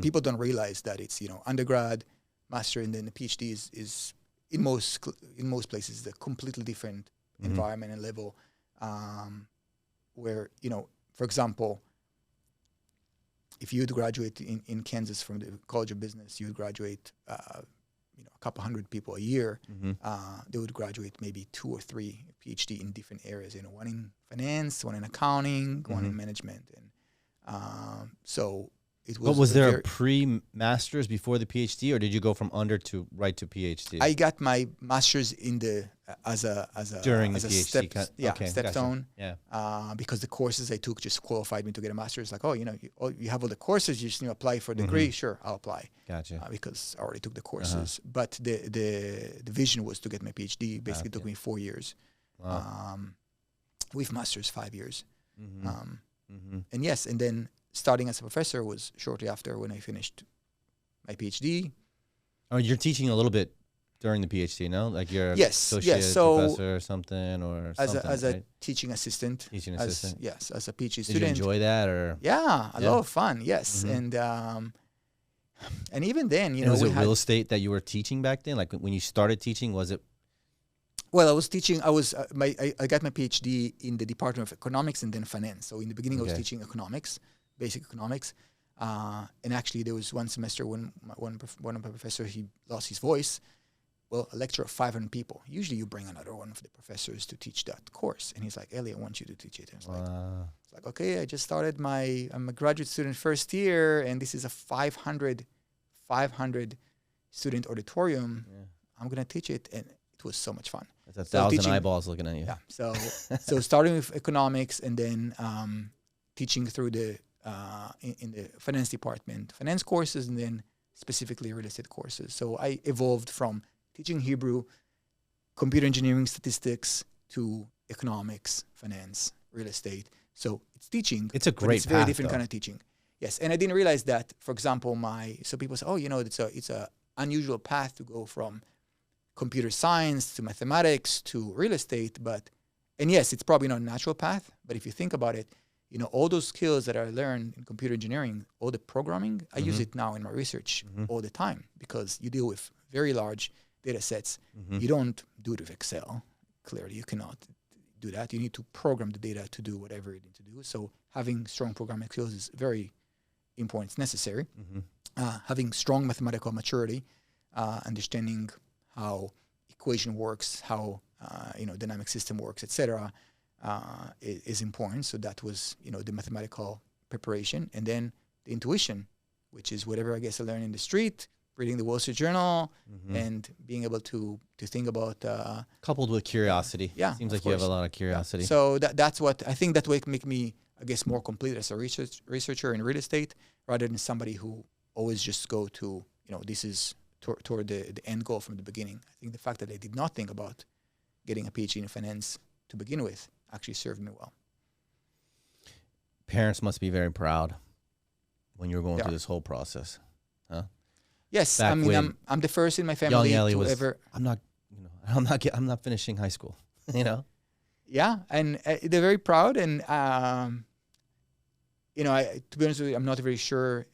People don't realize that it's undergrad, master, and then the PhD is in most places the completely different environment and level, where for example, if you would graduate in Kansas from the College of Business, you would graduate a couple hundred people a year. They would graduate maybe 2 or 3 PhD in different areas. One in finance, one in accounting, one in management, and so it was. But was there a pre-master's before the PhD, or did you go from under to right to PhD? I got my master's in the as a during the PhD stepstone. Yeah. Because the courses I took just qualified me to get a master's. Like, you have all the courses, you just need to apply for a degree. Sure, I'll apply. Gotcha. Because I already took the courses. But the vision was to get my PhD. Basically, took me 4 years. Wow. With master's 5 years. And yes, and then starting as a professor was shortly after when I finished my PhD. Oh, you're teaching a little bit during the PhD, no? Like you're associate professor or something, or as something, a teaching assistant. Teaching assistant. Yes, as a PhD Did student. you enjoy that, or? Yeah, a lot of fun. Yes, and even then, was it real estate that you were teaching back then? Like when you started teaching, was it? Well, I was teaching. I got my PhD in the Department of Economics and then Finance. So in the beginning, I was teaching economics, basic economics. And actually, there was one semester when one of my professors, he lost his voice. Well, a lecture of 500 people. Usually, you bring another one of the professors to teach that course. And he's like, Eli, I want you to teach it. And it's like, okay, I just started I'm a graduate student first year, and this is a 500 student auditorium. Yeah. I'm going to teach it. And it was so much fun. That's 1,000 eyeballs looking at you. Yeah. So starting with economics and then teaching through the in the finance department, finance courses, and then specifically real estate courses. So I evolved from teaching Hebrew, computer engineering, statistics, to economics, finance, real estate. So it's teaching. It's a great it's very different kind of teaching. Yes, and I didn't realize that. For example, so people say, it's a unusual path to go from computer science to mathematics to real estate, and yes, it's probably not a natural path, but if you think about it, all those skills that I learned in computer engineering, all the programming, I use it now in my research all the time, because you deal with very large data sets. You don't do it with Excel. Clearly, you cannot do that. You need to program the data to do whatever you need to do. So having strong programming skills is very important. It's necessary. Having strong mathematical maturity, understanding how equation works, how dynamic system works, etc., is important. So that was the mathematical preparation, and then the intuition which is whatever I guess I learned in the street, reading the Wall Street Journal, Mm-hmm. and being able to think about. Coupled with curiosity. Yeah, Seems of like you have a course. lot of curiosity. So that's what I think that would make me, I guess, more complete as a researcher in real estate, rather than somebody who always just go to, this is toward the end goal from the beginning. I think the fact that I did not think about getting a PhD in finance to begin with actually served me well. Parents must be very proud when you were going They through are. this whole process. Huh? Yes, Back I mean when I'm the first in my family Young Eli to was, ever. I'm not finishing high school. Yeah, and they're very proud, and to be honest with you, I'm not very sure.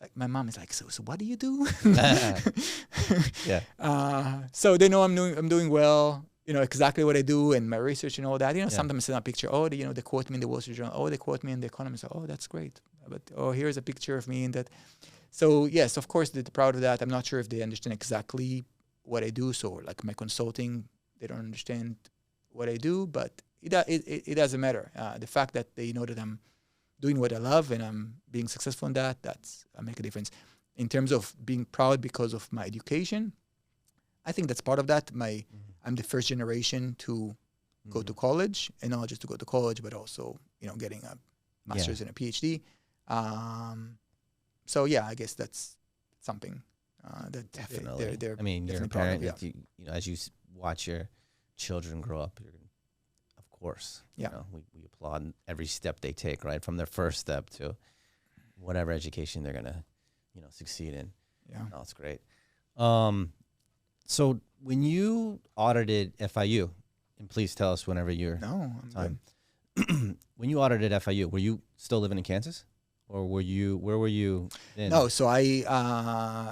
Like my mom is like, so what do you do? Yeah. So they know I'm doing well. Exactly what I do and my research and all that. Yeah. Sometimes I send a picture. Oh, they quote me in the Wall Street Journal. Oh, they quote me in the Economist. Oh, that's great. But here's a picture of me in that. So yes, of course they're proud of that. I'm not sure if they understand exactly what I do. So like my consulting, they don't understand what I do, but it doesn't matter. The fact that they know that I'm doing what I love and I'm being successful in that's make a difference. In terms of being proud because of my education, I think that's part of that. I'm the first generation to go to college, and not just to go to college, but also getting a master's and a PhD. So yeah, I guess that's something that Definitely. they're I mean, you're a definitely proud parent. of, That as you watch your children grow up, of course, Yeah. we applaud every step they take, right, from their first step to whatever education they're gonna, succeed in. Yeah. No, it's great. So when you audited FIU, and please tell us whenever you're No, I'm time. good. When you audited FIU, were you still living in Kansas, or where were you then? No, so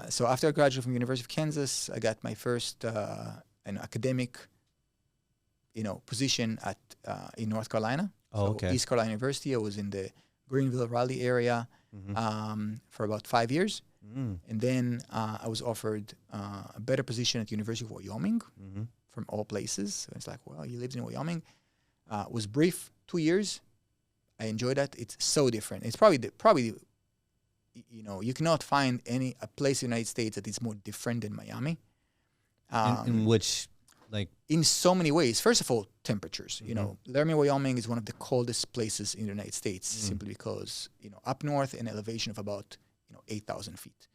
so after I graduated from University of Kansas, I got my first an academic, position at in North Carolina. Oh, So okay. East Carolina University. I was in the Greenville, Raleigh area for about 5 years, and then I was offered a better position at University of Wyoming, from all places. So it's like, well, you lived in Wyoming. It was brief, 2 years. I enjoyed that. It's so different. It's probably you cannot find a place in the United States that is more different than Miami. In which, like, In so many ways. First of all, temperatures. Laramie, Wyoming is one of the coldest places in the United States, simply because up north, an elevation of about 8,000 feet.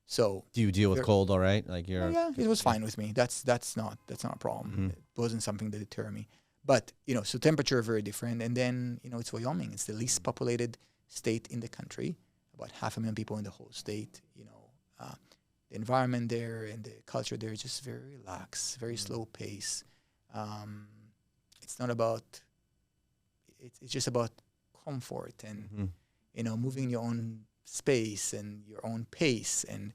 So do you deal with cold all right? Like yeah, it was fine with me. That's not a problem. It wasn't something that deterred me. But so temperature very different, and then it's Wyoming. It's the least populated state in the country. About 500,000 people in the whole state. The environment there and the culture there is just very relaxed, very slow pace. It's not about. It's just about comfort and moving in your own space and your own pace, and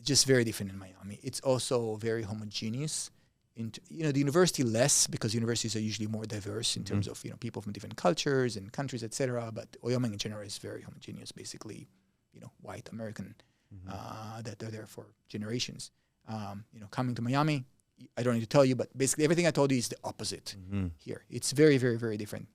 just very different in Miami. It's also very homogeneous. The university less, because universities are usually more diverse in terms of people from different cultures and countries, etc. But Wyoming in general is very homogeneous, basically, white American that are there for generations. Coming to Miami, I don't need to tell you, but basically everything I told you is the opposite here. It's very, very, very different.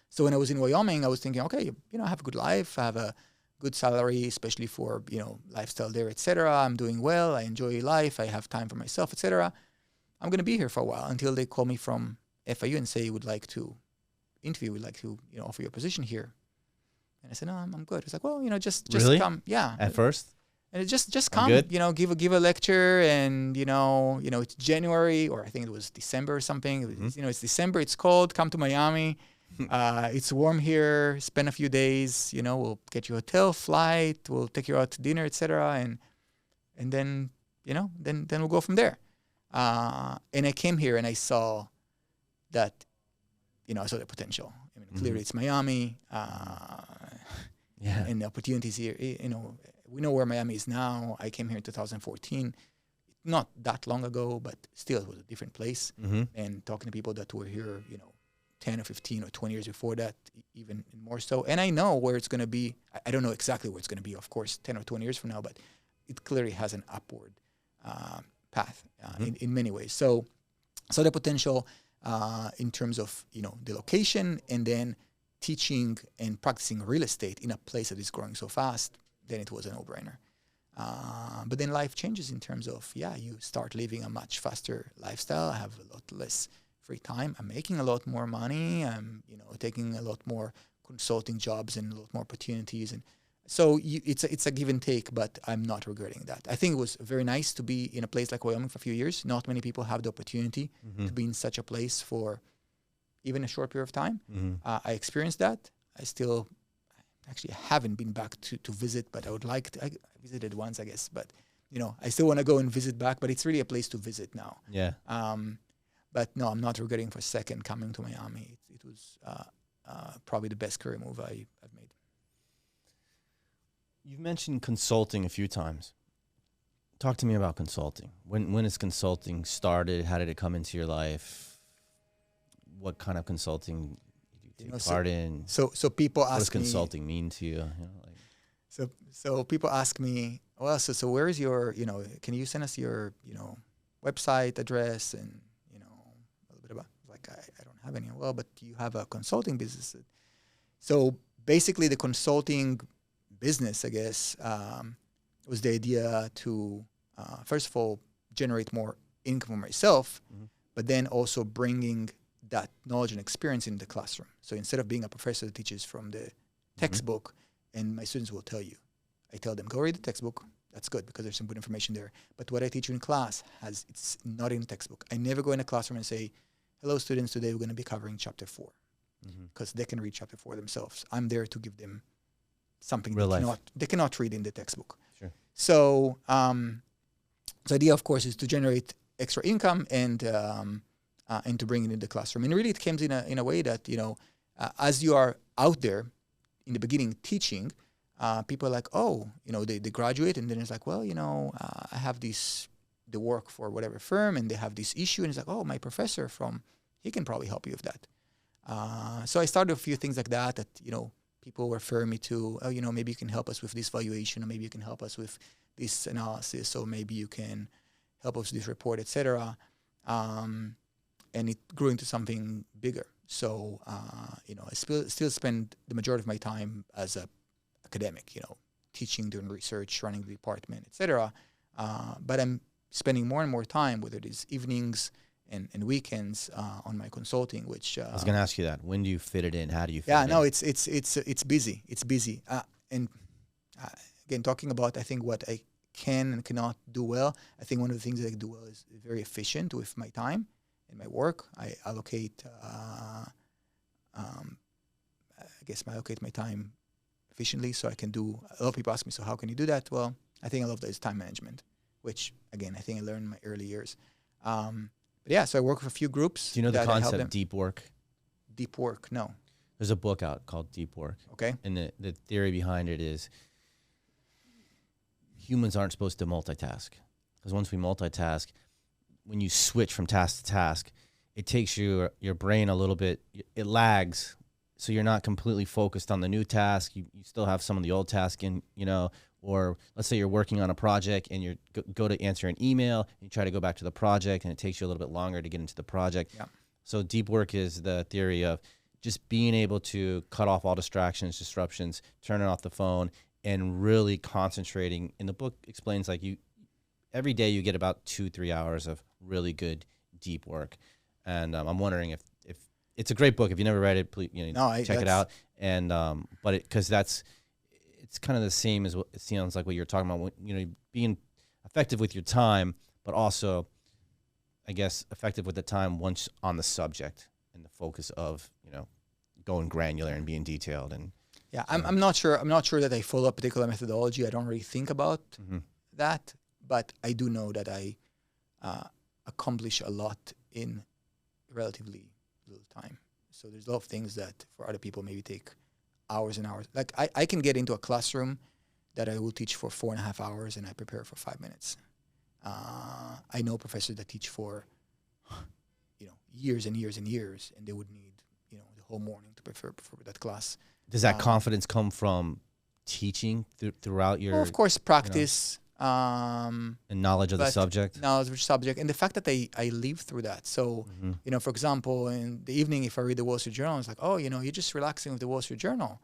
So when I was in Wyoming, I was thinking, okay, I have a good life, I have a good salary, especially for lifestyle there, etc. I'm doing well, I enjoy life, I have time for myself, etc. I'm going to be here for a while until they call me from FIU and say, would like to interview, would like to offer you a position here. And I said, no, I'm good. It's like, well, just Really? come. Yeah. at first. And it just come, good? give a lecture, and it's January, or I think it was December or something. It's December. It's cold. Come to Miami. It's warm here. Spend a few days. We'll get you a hotel, flight. We'll take you out to dinner, etc. And then then we'll go from there. And I came here and I saw that, I saw the potential. I mean, clearly it's Miami. Yeah. And the opportunities here, we know where Miami is now. I came here in 2014, not that long ago, but still it was a different place. And talking to people that were here, 10 or 15 or 20 years before that, even more so. And I know where it's going to be. I don't know exactly where it's going to be, of course, 10 or 20 years from now, but it clearly has an upward path in many ways. So the potential in terms of, the location, and then teaching and practicing real estate in a place that is growing so fast, then it was a no-brainer. But then life changes in terms of, you start living a much faster lifestyle. I have a lot less free time. I'm making a lot more money. I'm, taking a lot more consulting jobs and a lot more opportunities. And so it's a give and take, but I'm not regretting that. I think it was very nice to be in a place like Wyoming for a few years. Not many people have the opportunity to be in such a place for even a short period of time. I experienced that. I still actually haven't been back to visit, but I would like to. I visited once, I guess, but I still want to go and visit back. But it's really a place to visit now. Yeah. But no, I'm not regretting for a second coming to Miami. It was probably the best career move I've made. You've mentioned consulting a few times. Talk to me about consulting. When is consulting started? How did it come into your life? What kind of consulting did you take part in? So people ask me. What does consulting mean to you? So people ask me, well, so where is your, can you send us your, website address and, a little bit about, like, I don't have any. Well, but you have a consulting business. So basically the consulting business, I guess, was the idea to, first of all, generate more income for myself, but then also bringing that knowledge and experience in the classroom. So instead of being a professor that teaches from the textbook, and my students will tell you, I tell them, go read the textbook. That's good because there's some good information there. But what I teach you in class it's not in the textbook. I never go in a classroom and say, hello, students, today we're going to be covering chapter 4 because they can read chapter 4 themselves. I'm there to give them something they cannot read in the textbook. Sure. So the idea, of course, is to generate extra income and to bring it into the classroom. And really it comes in a way that, as you are out there in the beginning teaching, people are like, they graduate and then it's like, well, I have the work for whatever firm and they have this issue. And it's like, oh, my professor he can probably help you with that. So I started a few things like that, people refer me to, maybe you can help us with this valuation, or maybe you can help us with this analysis, or maybe you can help us with this report, etc. And it grew into something bigger. So, I still spend the majority of my time as a academic, teaching, doing research, running the department, etc. But I'm spending more and more time, whether it is evenings and weekends, on my consulting. Which I was going to ask you that. When do you fit it in? How do you fit it in? Yeah, no, it's busy. It's busy. And again, talking about, I think, what I can and cannot do well. I think one of the things that I do well is very efficient with my time and my work. I allocate, allocate my time efficiently so I can do. A lot of people ask me, so how can you do that? Well, I think a lot of that is time management, which again, I think I learned in my early years. But yeah, so I work with a few groups. Do you know the concept deep work? Deep work, no. There's a book out called Deep Work. Okay. And the theory behind it is humans aren't supposed to multitask. Because once we multitask, when you switch from task to task, it takes your brain a little bit, it lags. So you're not completely focused on the new task. You still have some of the old task in, or let's say you're working on a project and you go to answer an email and you try to go back to the project and it takes you a little bit longer to get into the project. Yeah. So deep work is the theory of just being able to cut off all distractions, disruptions, turning off the phone, and really concentrating. And the book explains every day you get about 2-3 hours of really good deep work. And I'm wondering if it's a great book. If you never read it, please check it out. And but because it's kind of the same as what it sounds like what you're talking about. Being effective with your time, but also, I guess, effective with the time once on the subject and the focus of going granular and being detailed. And yeah, I'm not sure. I'm not sure that I follow a particular methodology. I don't really think about that, but I do know that I accomplish a lot in relatively little time. So there's a lot of things that for other people maybe take hours and hours. Like I can get into a classroom that I will teach for 4.5 hours and I prepare for 5 minutes. I know professors that teach for years and years and years, and they would need the whole morning to prepare for that class. Does that confidence come from teaching throughout your? Well, of course, practice. And knowledge of the subject. Knowledge of the subject, and the fact that I live through that. So, for example, in the evening, if I read the Wall Street Journal, it's like, you're just relaxing with the Wall Street Journal.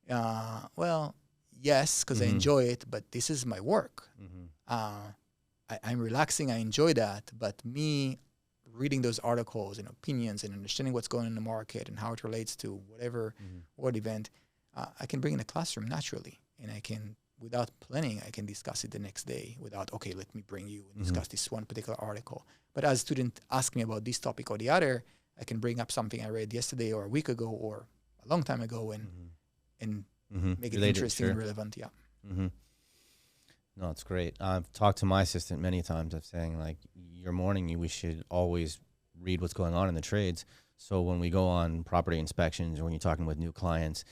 Well, yes, because I enjoy it, but this is my work. I'm relaxing. I enjoy that. But me reading those articles and opinions and understanding what's going on in the market and how it relates to whatever world event, I can bring in a classroom naturally. And I can, without planning, I can discuss it the next day without, okay, let me bring you and discuss this one particular article. But as a student ask me about this topic or the other, I can bring up something I read yesterday or a week ago or a long time ago and make it interesting and relevant. Yeah. No, it's great. I've talked to my assistant many times of saying, like, your morning, we should always read what's going on in the trades. So when we go on property inspections or when you're talking with new clients,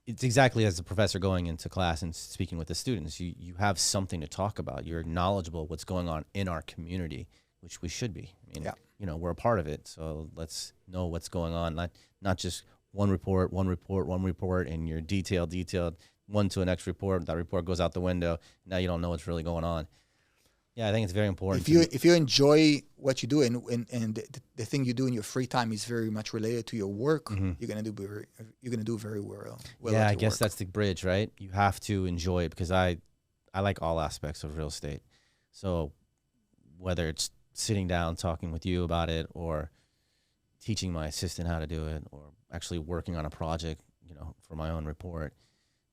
it's exactly as the professor going into class and speaking with the students. You have something to talk about. You're knowledgeable of what's going on in our community, which we should be. I mean, you know, we're a part of it. So let's know what's going on, not just one report, and you're detailed, one to the next report. That report goes out the window. Now you don't know what's really going on. Yeah, I think it's very important. If you enjoy what you do and the thing you do in your free time is very much related to your work, you're gonna do very well. Yeah, I guess that's the bridge, right? You have to enjoy it because I like all aspects of real estate. So whether it's sitting down talking with you about it or teaching my assistant how to do it or actually working on a project, you know, for my own report,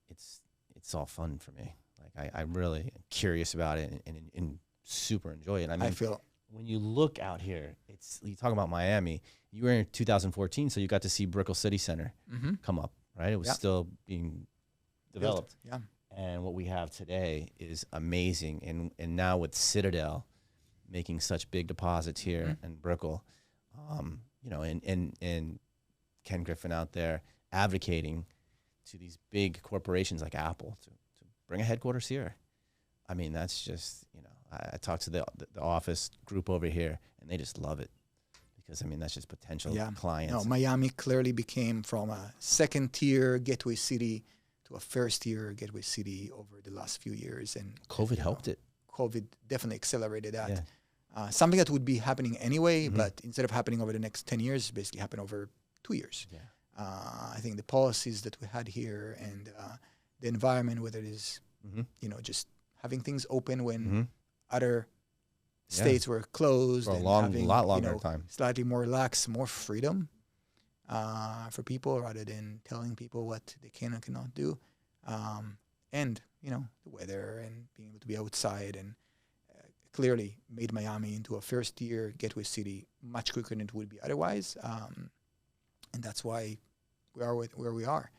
it's all fun for me. Like I'm really curious about it and super enjoy it. I mean, I feel when you look out here, you talk about Miami. You were in 2014, so you got to see Brickell City Center come up, right? It was still being developed. Yeah. And what we have today is amazing. And now with Citadel making such big deposits here in Brickell, you know, and Ken Griffin out there advocating to these big corporations like Apple to bring a headquarters here. I mean, that's just, you know, I talked to the office group over here, and they just love it because, I mean, that's just potential clients. No, Miami clearly became from a second-tier gateway city to a first-tier gateway city over the last few years. And COVID helped it. COVID definitely accelerated that. Yeah. Something that would be happening anyway, but instead of happening over the next 10 years, basically happened over 2 years. Yeah. I think the policies that we had here and the environment, whether it is, you know, just having things open when other states were closed for a having, lot longer time, slightly more relaxed, more freedom for people rather than telling people what they can and cannot do. And, you know, the weather and being able to be outside and clearly made Miami into a first-tier gateway city much quicker than it would be otherwise. And that's why we are where we are.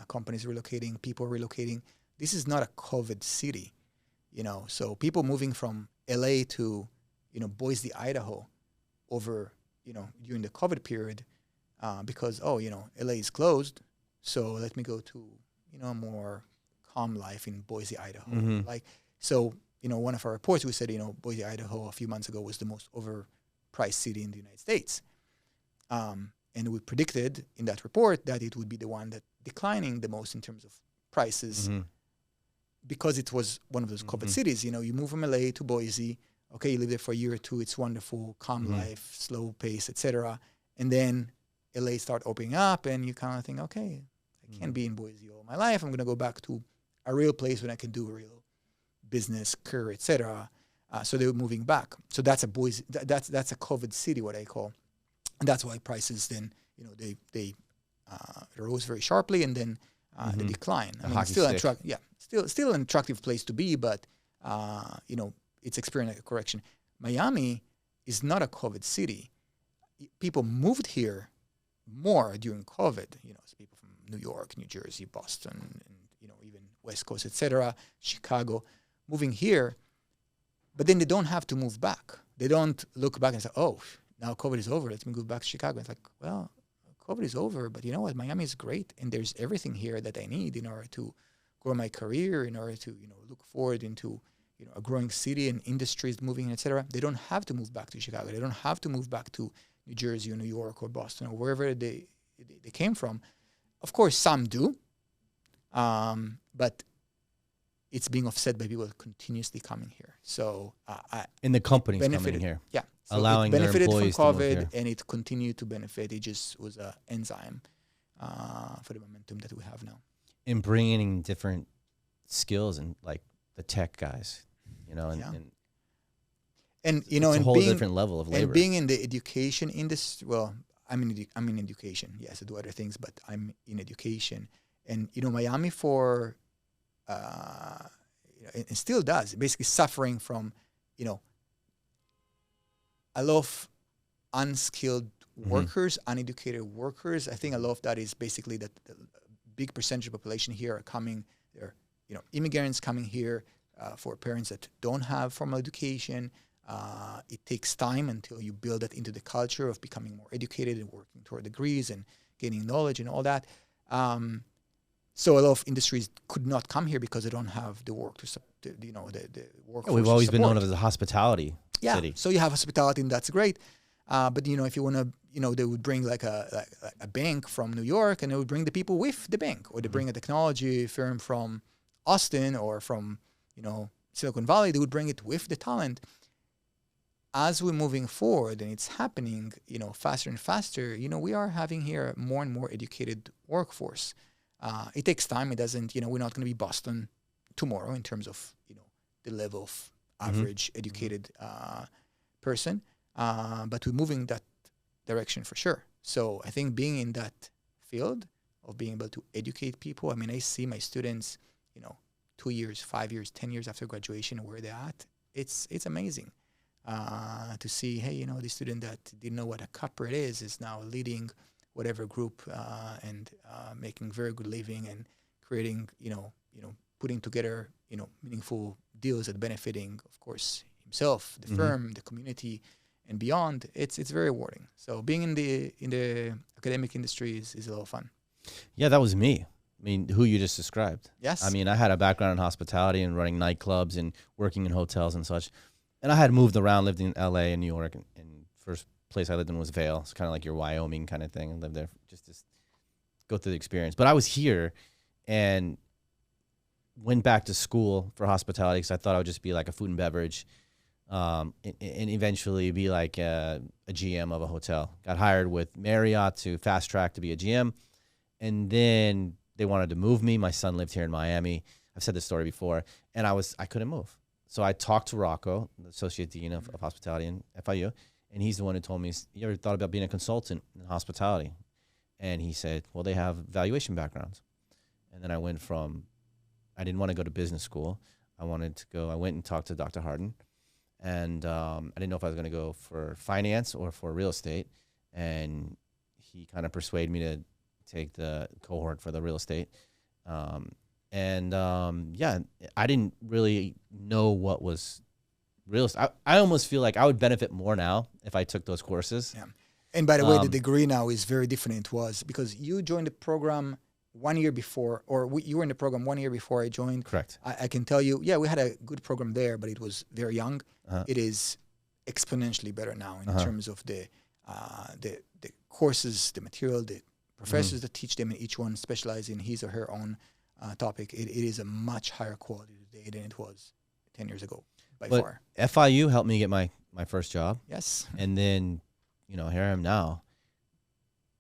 Companies relocating, people relocating. This is not a COVID city, you know. So people moving from LA to, you know, Boise, Idaho over, you know, during the COVID period because, you know, LA is closed. So let me go to, you know, a more calm life in Boise, Idaho. Like, so, you know, one of our reports, we said, you know, Boise, Idaho a few months ago was the most overpriced city in the United States. And we predicted in that report that it would be the one that declining the most in terms of prices because it was one of those COVID cities. You know, you move from LA to Boise, okay, you live there for a year or two, it's wonderful, calm life, slow pace, etc. And then LA start opening up and you kind of think, okay, I can't be in Boise all my life. I'm going to go back to a real place when I can do real business, career, etc. So they were moving back. So that's a Boise, that's a COVID city, what I call. And that's why prices then, you know, they rose very sharply and then they decline. I mean, still an attractive place to be, but you know, it's experiencing a correction. Miami is not a COVID city. People moved here more during COVID. You know, so people from New York, New Jersey, Boston, and you know, even West Coast, etc., Chicago, moving here, but then they don't have to move back. They don't look back and say, oh, now COVID is over, let me go back to Chicago. It's like, well, COVID is over, but you know what? Miami is great, and there's everything here that I need in order to grow my career, in order to, you know, look forward into, you know, a growing city and industries moving, etc. They don't have to move back to Chicago. They don't have to move back to New Jersey or New York or Boston or wherever they came from. Of course, some do, but it's being offset by people continuously coming here. So in the companies coming here, so allowing it benefited their employees from to move COVID, here. and it continued to benefit. It just was an enzyme for the momentum that we have now. In bringing different skills and like the tech guys, you know, Yeah. and you know, it's a and whole being different level of labor. and being in the education industry. Well, I'm in education. Yes, I do other things, but I'm in education. And you know, Miami for you know, and still does basically suffering from, you know, a lot of unskilled workers, uneducated workers. I think a lot of that is basically that the big percentage of population here are coming. They're, you know, immigrants coming here for parents that don't have formal education. It takes time until you build that into the culture of becoming more educated and working toward degrees and gaining knowledge and all that. So a lot of industries could not come here because they don't have the work the workforce. We've always to been known support. as a hospitality city. So you have hospitality, and that's great. But you know, if you want to, you know, they would bring like a bank from New York, and they would bring the people with the bank, or they bring a technology firm from Austin or from, you know, Silicon Valley. They would bring it with the talent. As we're moving forward, and it's happening, you know, faster and faster, you know, we are having here more and more educated workforce. It takes time. It doesn't, you know, we're not going to be Boston tomorrow in terms of, you know, the level of average educated person. But we're moving that direction for sure. So I think being in that field of being able to educate people, I mean, I see my students, you know, 2 years, 5 years, 10 years after graduation, where they're at. It's amazing to see, hey, you know, the student that didn't know what a corporate is now leading whatever group and making very good living and creating, you know, putting together, you know, meaningful deals that benefiting, of course, himself, the firm, the community, and beyond. It's very rewarding. So being in the academic industry is a lot of fun. Yeah, that was me. I mean, who you just described. Yes. I mean, I had a background in hospitality and running nightclubs and working in hotels and such. And I had moved around, lived in LA and New York, and first place I lived in was Vail. It's kind of like your Wyoming kind of thing. I lived there just to go through the experience. But I was here and went back to school for hospitality because I thought I would just be like a food and beverage and eventually be like a GM of a hotel. Got hired with Marriott to fast track to be a GM. And then they wanted to move me. My son lived here in Miami. I've said this story before. And I couldn't move. So I talked to Rocco, the associate dean of hospitality in FIU, and he's the one who told me, you ever thought about being a consultant in hospitality? And he said, well, they have valuation backgrounds. And then I went from, I didn't want to go to business school. I went and talked to Dr. Harden, and I didn't know if I was going to go for finance or for real estate. And he kind of persuaded me to take the cohort for the real estate. Yeah, I didn't really know what was real estate. I almost feel like I would benefit more now if I took those courses. Yeah. And by the way, the degree now is very different than it was, because you joined the program 1 year before, or you were in the program 1 year before I joined. Correct. I can tell you, yeah, we had a good program there, but it was very young. It is exponentially better now in terms of the courses, the material, the professors that teach them, and each one specialize in his or her own topic. It is a much higher quality today than it was 10 years ago, by far. FIU helped me get my first job. Yes. And then, you know, here I am now,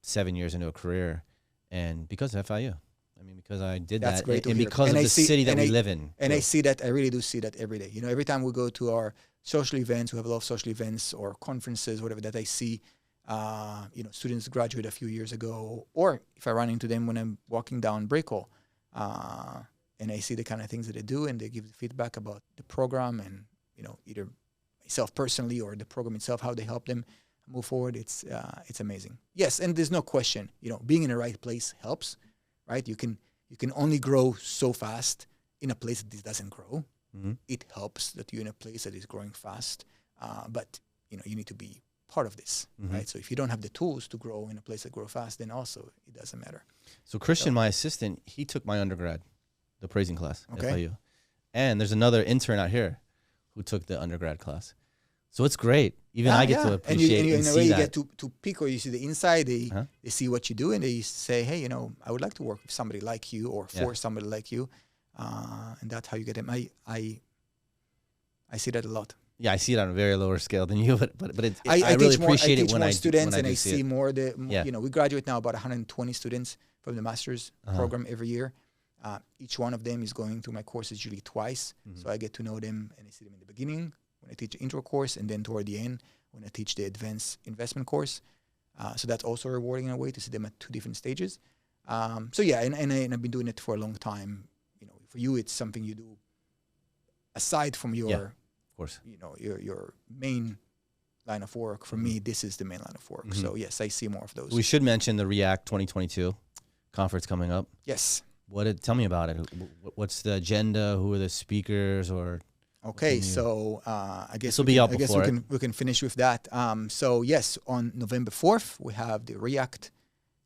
7 years into a career, and because of FIU. I mean, because I did That's that, great and to hear. because of the city that we live in. And I see that, I really do see that every day. You know, every time we go to our social events, we have a lot of social events or conferences, whatever, that I see, you know, students graduate a few years ago, or if I run into them when I'm walking down Brickell, and I see the kind of things that they do, and they give feedback about the program, and, you know, either myself personally or the program itself, how they help them move forward. It's amazing. Yes, and there's no question, you know, being in the right place helps, right? You can only grow so fast in a place that doesn't grow. It helps that you're in a place that is growing fast, but, you know, you need to be part of this, right? So if you don't have the tools to grow in a place that grow fast, then also it doesn't matter. So Christian, my assistant, he took my undergrad, the appraising class at Okay. FIU. And there's another intern out here who took the undergrad class. So it's great. Even I get to appreciate and in a see way, you that. get to pick, or you see the inside. They see what you do, and they say, hey, you know, I would like to work with somebody like you, or for somebody like you, and that's how you get them. I see that a lot. Yeah, I see it on a very lower scale than you, but I really teach more, appreciate I it teach when more I students, when and I I do see see it. more. You know, we graduate now about 120 students from the master's program every year. Each one of them is going through my courses usually twice. So I get to know them, and I see them in the beginning when I teach the intro course, and then toward the end when I teach the advanced investment course. So that's also rewarding in a way to see them at 2 different stages. So yeah, and I've been doing it for a long time. For you, it's something you do aside from your, of course, your main line of work. For me, this is the main line of work. So yes, I see more of those. We should mention the React 2022 conference coming up. Yes. Tell me about it. What's the agenda? Who are the speakers? Okay, so I guess we can finish with that. So yes, on November 4th, we have the React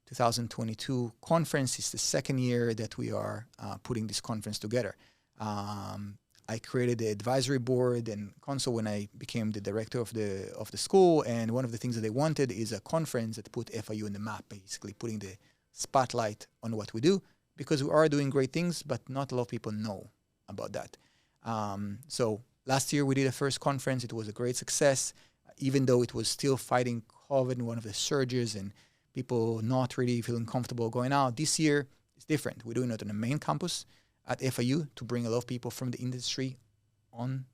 2022 conference. It's the second year that we are putting this conference together. I created the advisory board and console when I became the director of the school. And one of the things that they wanted is a conference that put FIU in the map, basically putting the spotlight on what we do, because we are doing great things, but not a lot of people know about that. So last year we did a first conference. It was a great success, even though it was still fighting COVID, one of the surges, and people not really feeling comfortable going out. This year it's different. We're doing it on the main campus at FIU to bring a lot of people from the industry on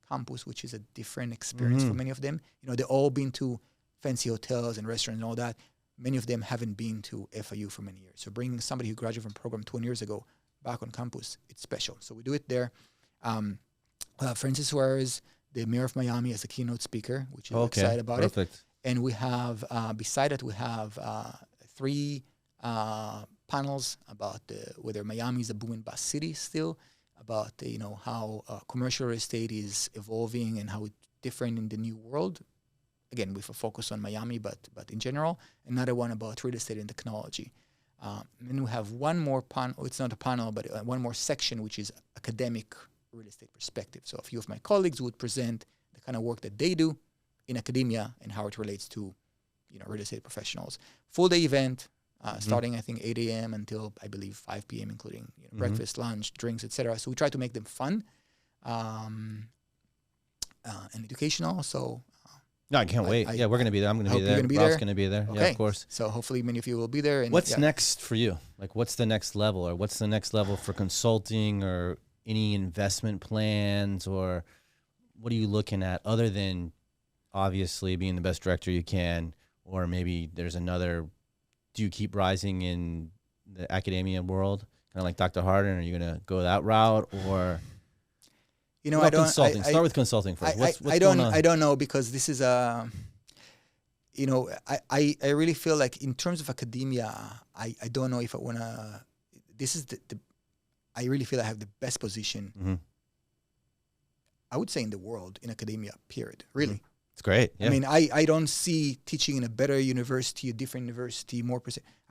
campus, which is a different experience for many of them. They've all been to fancy hotels and restaurants and all that. Many of them haven't been to FIU for many years. So bringing somebody who graduated from the program 20 years ago back on campus, it's special. So we do it there. Francis Suarez, the mayor of Miami, as a keynote speaker, which is excited about it. And we have, beside that, we have 3 panels about whether Miami is a boom and bust city still, about how commercial real estate is evolving and how it's different in the new world. Again, with a focus on Miami, but in general. Another one about real estate and technology. And then we have one more panel. It's not a panel, but one more section, which is academic real estate perspective. So a few of my colleagues would present the kind of work that they do in academia and how it relates to real estate professionals. Full day event, starting I think 8 a.m. until I believe 5 p.m., including breakfast, lunch, drinks, etc. So we try to make them fun and educational. So no, I can't wait. We're going to be there. I'm going to be there. Rob's going to be there. Okay. Yeah, of course. So hopefully many of you will be there. And what's next for you? Like, what's the next level, or what's the next level for consulting, or any investment plans, or what are you looking at other than obviously being the best director you can, or maybe there's another? Do you keep rising in the academia world, kind of like Dr. Harden? Are you going to go that route, or? I don't. Consulting. Start with consulting first. What's going on? I don't know, because this is I really feel like in terms of academia, I don't know if I want to. This is I really feel I have the best position. I would say in the world in academia. Period. Really. It's great. Yeah. I mean, I don't see teaching in a better university, a different university,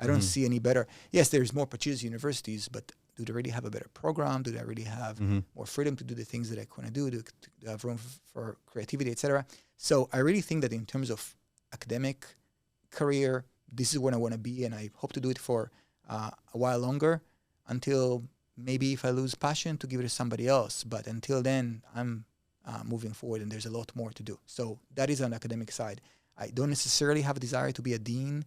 I don't see any better. Yes, there's more prestigious universities, but do they really have a better program? Do they really have more freedom to do the things that I want to do? Do they have room for creativity, etc.? So I really think that in terms of academic career, this is where I want to be, and I hope to do it for a while longer, until maybe if I lose passion, to give it to somebody else. But until then, I'm moving forward, and there's a lot more to do. So that is on the academic side. I don't necessarily have a desire to be a dean,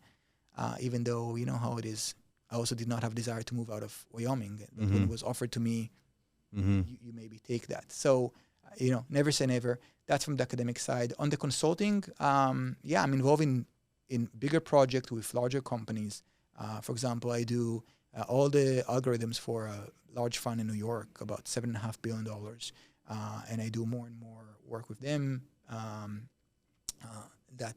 even though you know how it is. I also did not have a desire to move out of Wyoming. But when it was offered to me, you maybe take that. So, never say never. That's from the academic side. On the consulting, I'm involved in bigger projects with larger companies. For example, I do all the algorithms for a large fund in New York, about $7.5 billion. And I do more and more work with them that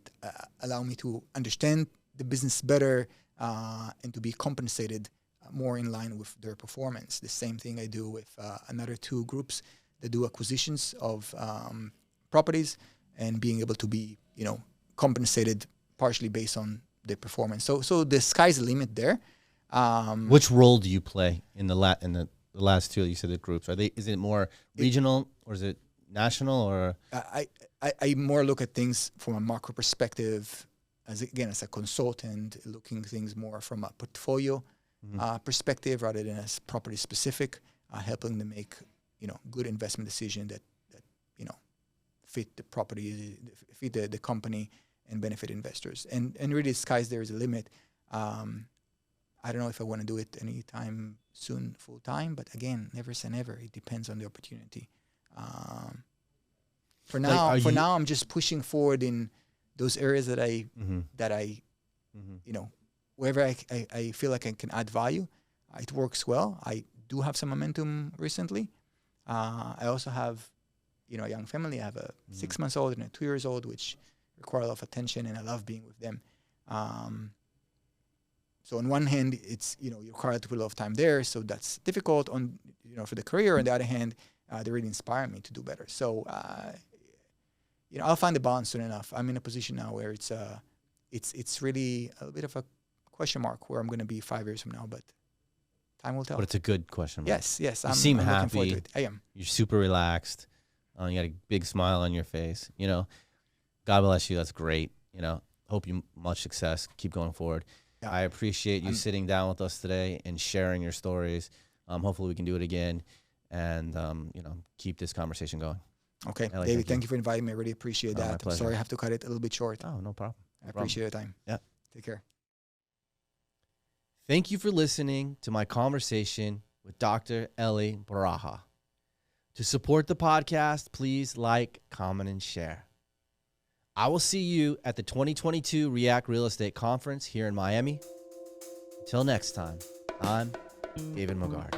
allow me to understand the business better and to be compensated more in line with their performance. The same thing I do with another 2 groups that do acquisitions of properties and being able to be, compensated partially based on their performance. So the sky's the limit there. Which role do you play in the last 2 that you said the groups? Is it more regional or is it national, or? I more look at things from a macro perspective, as a consultant, looking things more from a portfolio perspective rather than as property specific, helping them make good investment decision that fit the property, fit the company, and benefit investors. And really, the sky's there is a limit. I don't know if I want to do it anytime soon full time, but again, never say never. It depends on the opportunity. For now, I'm just pushing forward in those areas that I you know, wherever I feel like I can add value. It works well. I do have some momentum recently. I also have, you know, a young family. I have a 6 months old and a 2 years old, which require a lot of attention, and I love being with them. So on one hand, it's, you know, you're required to put a lot of time there, so that's difficult on, you know, for the career. On the other hand, they really inspire me to do better. So, you know, I'll find the balance soon enough. I'm in a position now where it's really a bit of a question mark where I'm going to be 5 years from now, but time will tell. But it's a good question mark. Yes. You I'm seem looking happy. forward to it. I am. You're super relaxed. You got a big smile on your face. You know, God bless you. That's great. You know, hope you much success. Keep going forward. Yeah. I appreciate you sitting down with us today and sharing your stories. Hopefully we can do it again and, you know, keep this conversation going. Okay. David, thank you for inviting me. I really appreciate that. I'm sorry I have to cut it a little bit short. Oh, no problem. I appreciate your time. Yeah. Take care. Thank you for listening to my conversation with Dr. Eli Beracha. To support the podcast, please like, comment, and share. I will see you at the 2022 React Real Estate Conference here in Miami. Until next time, I'm David Maggard.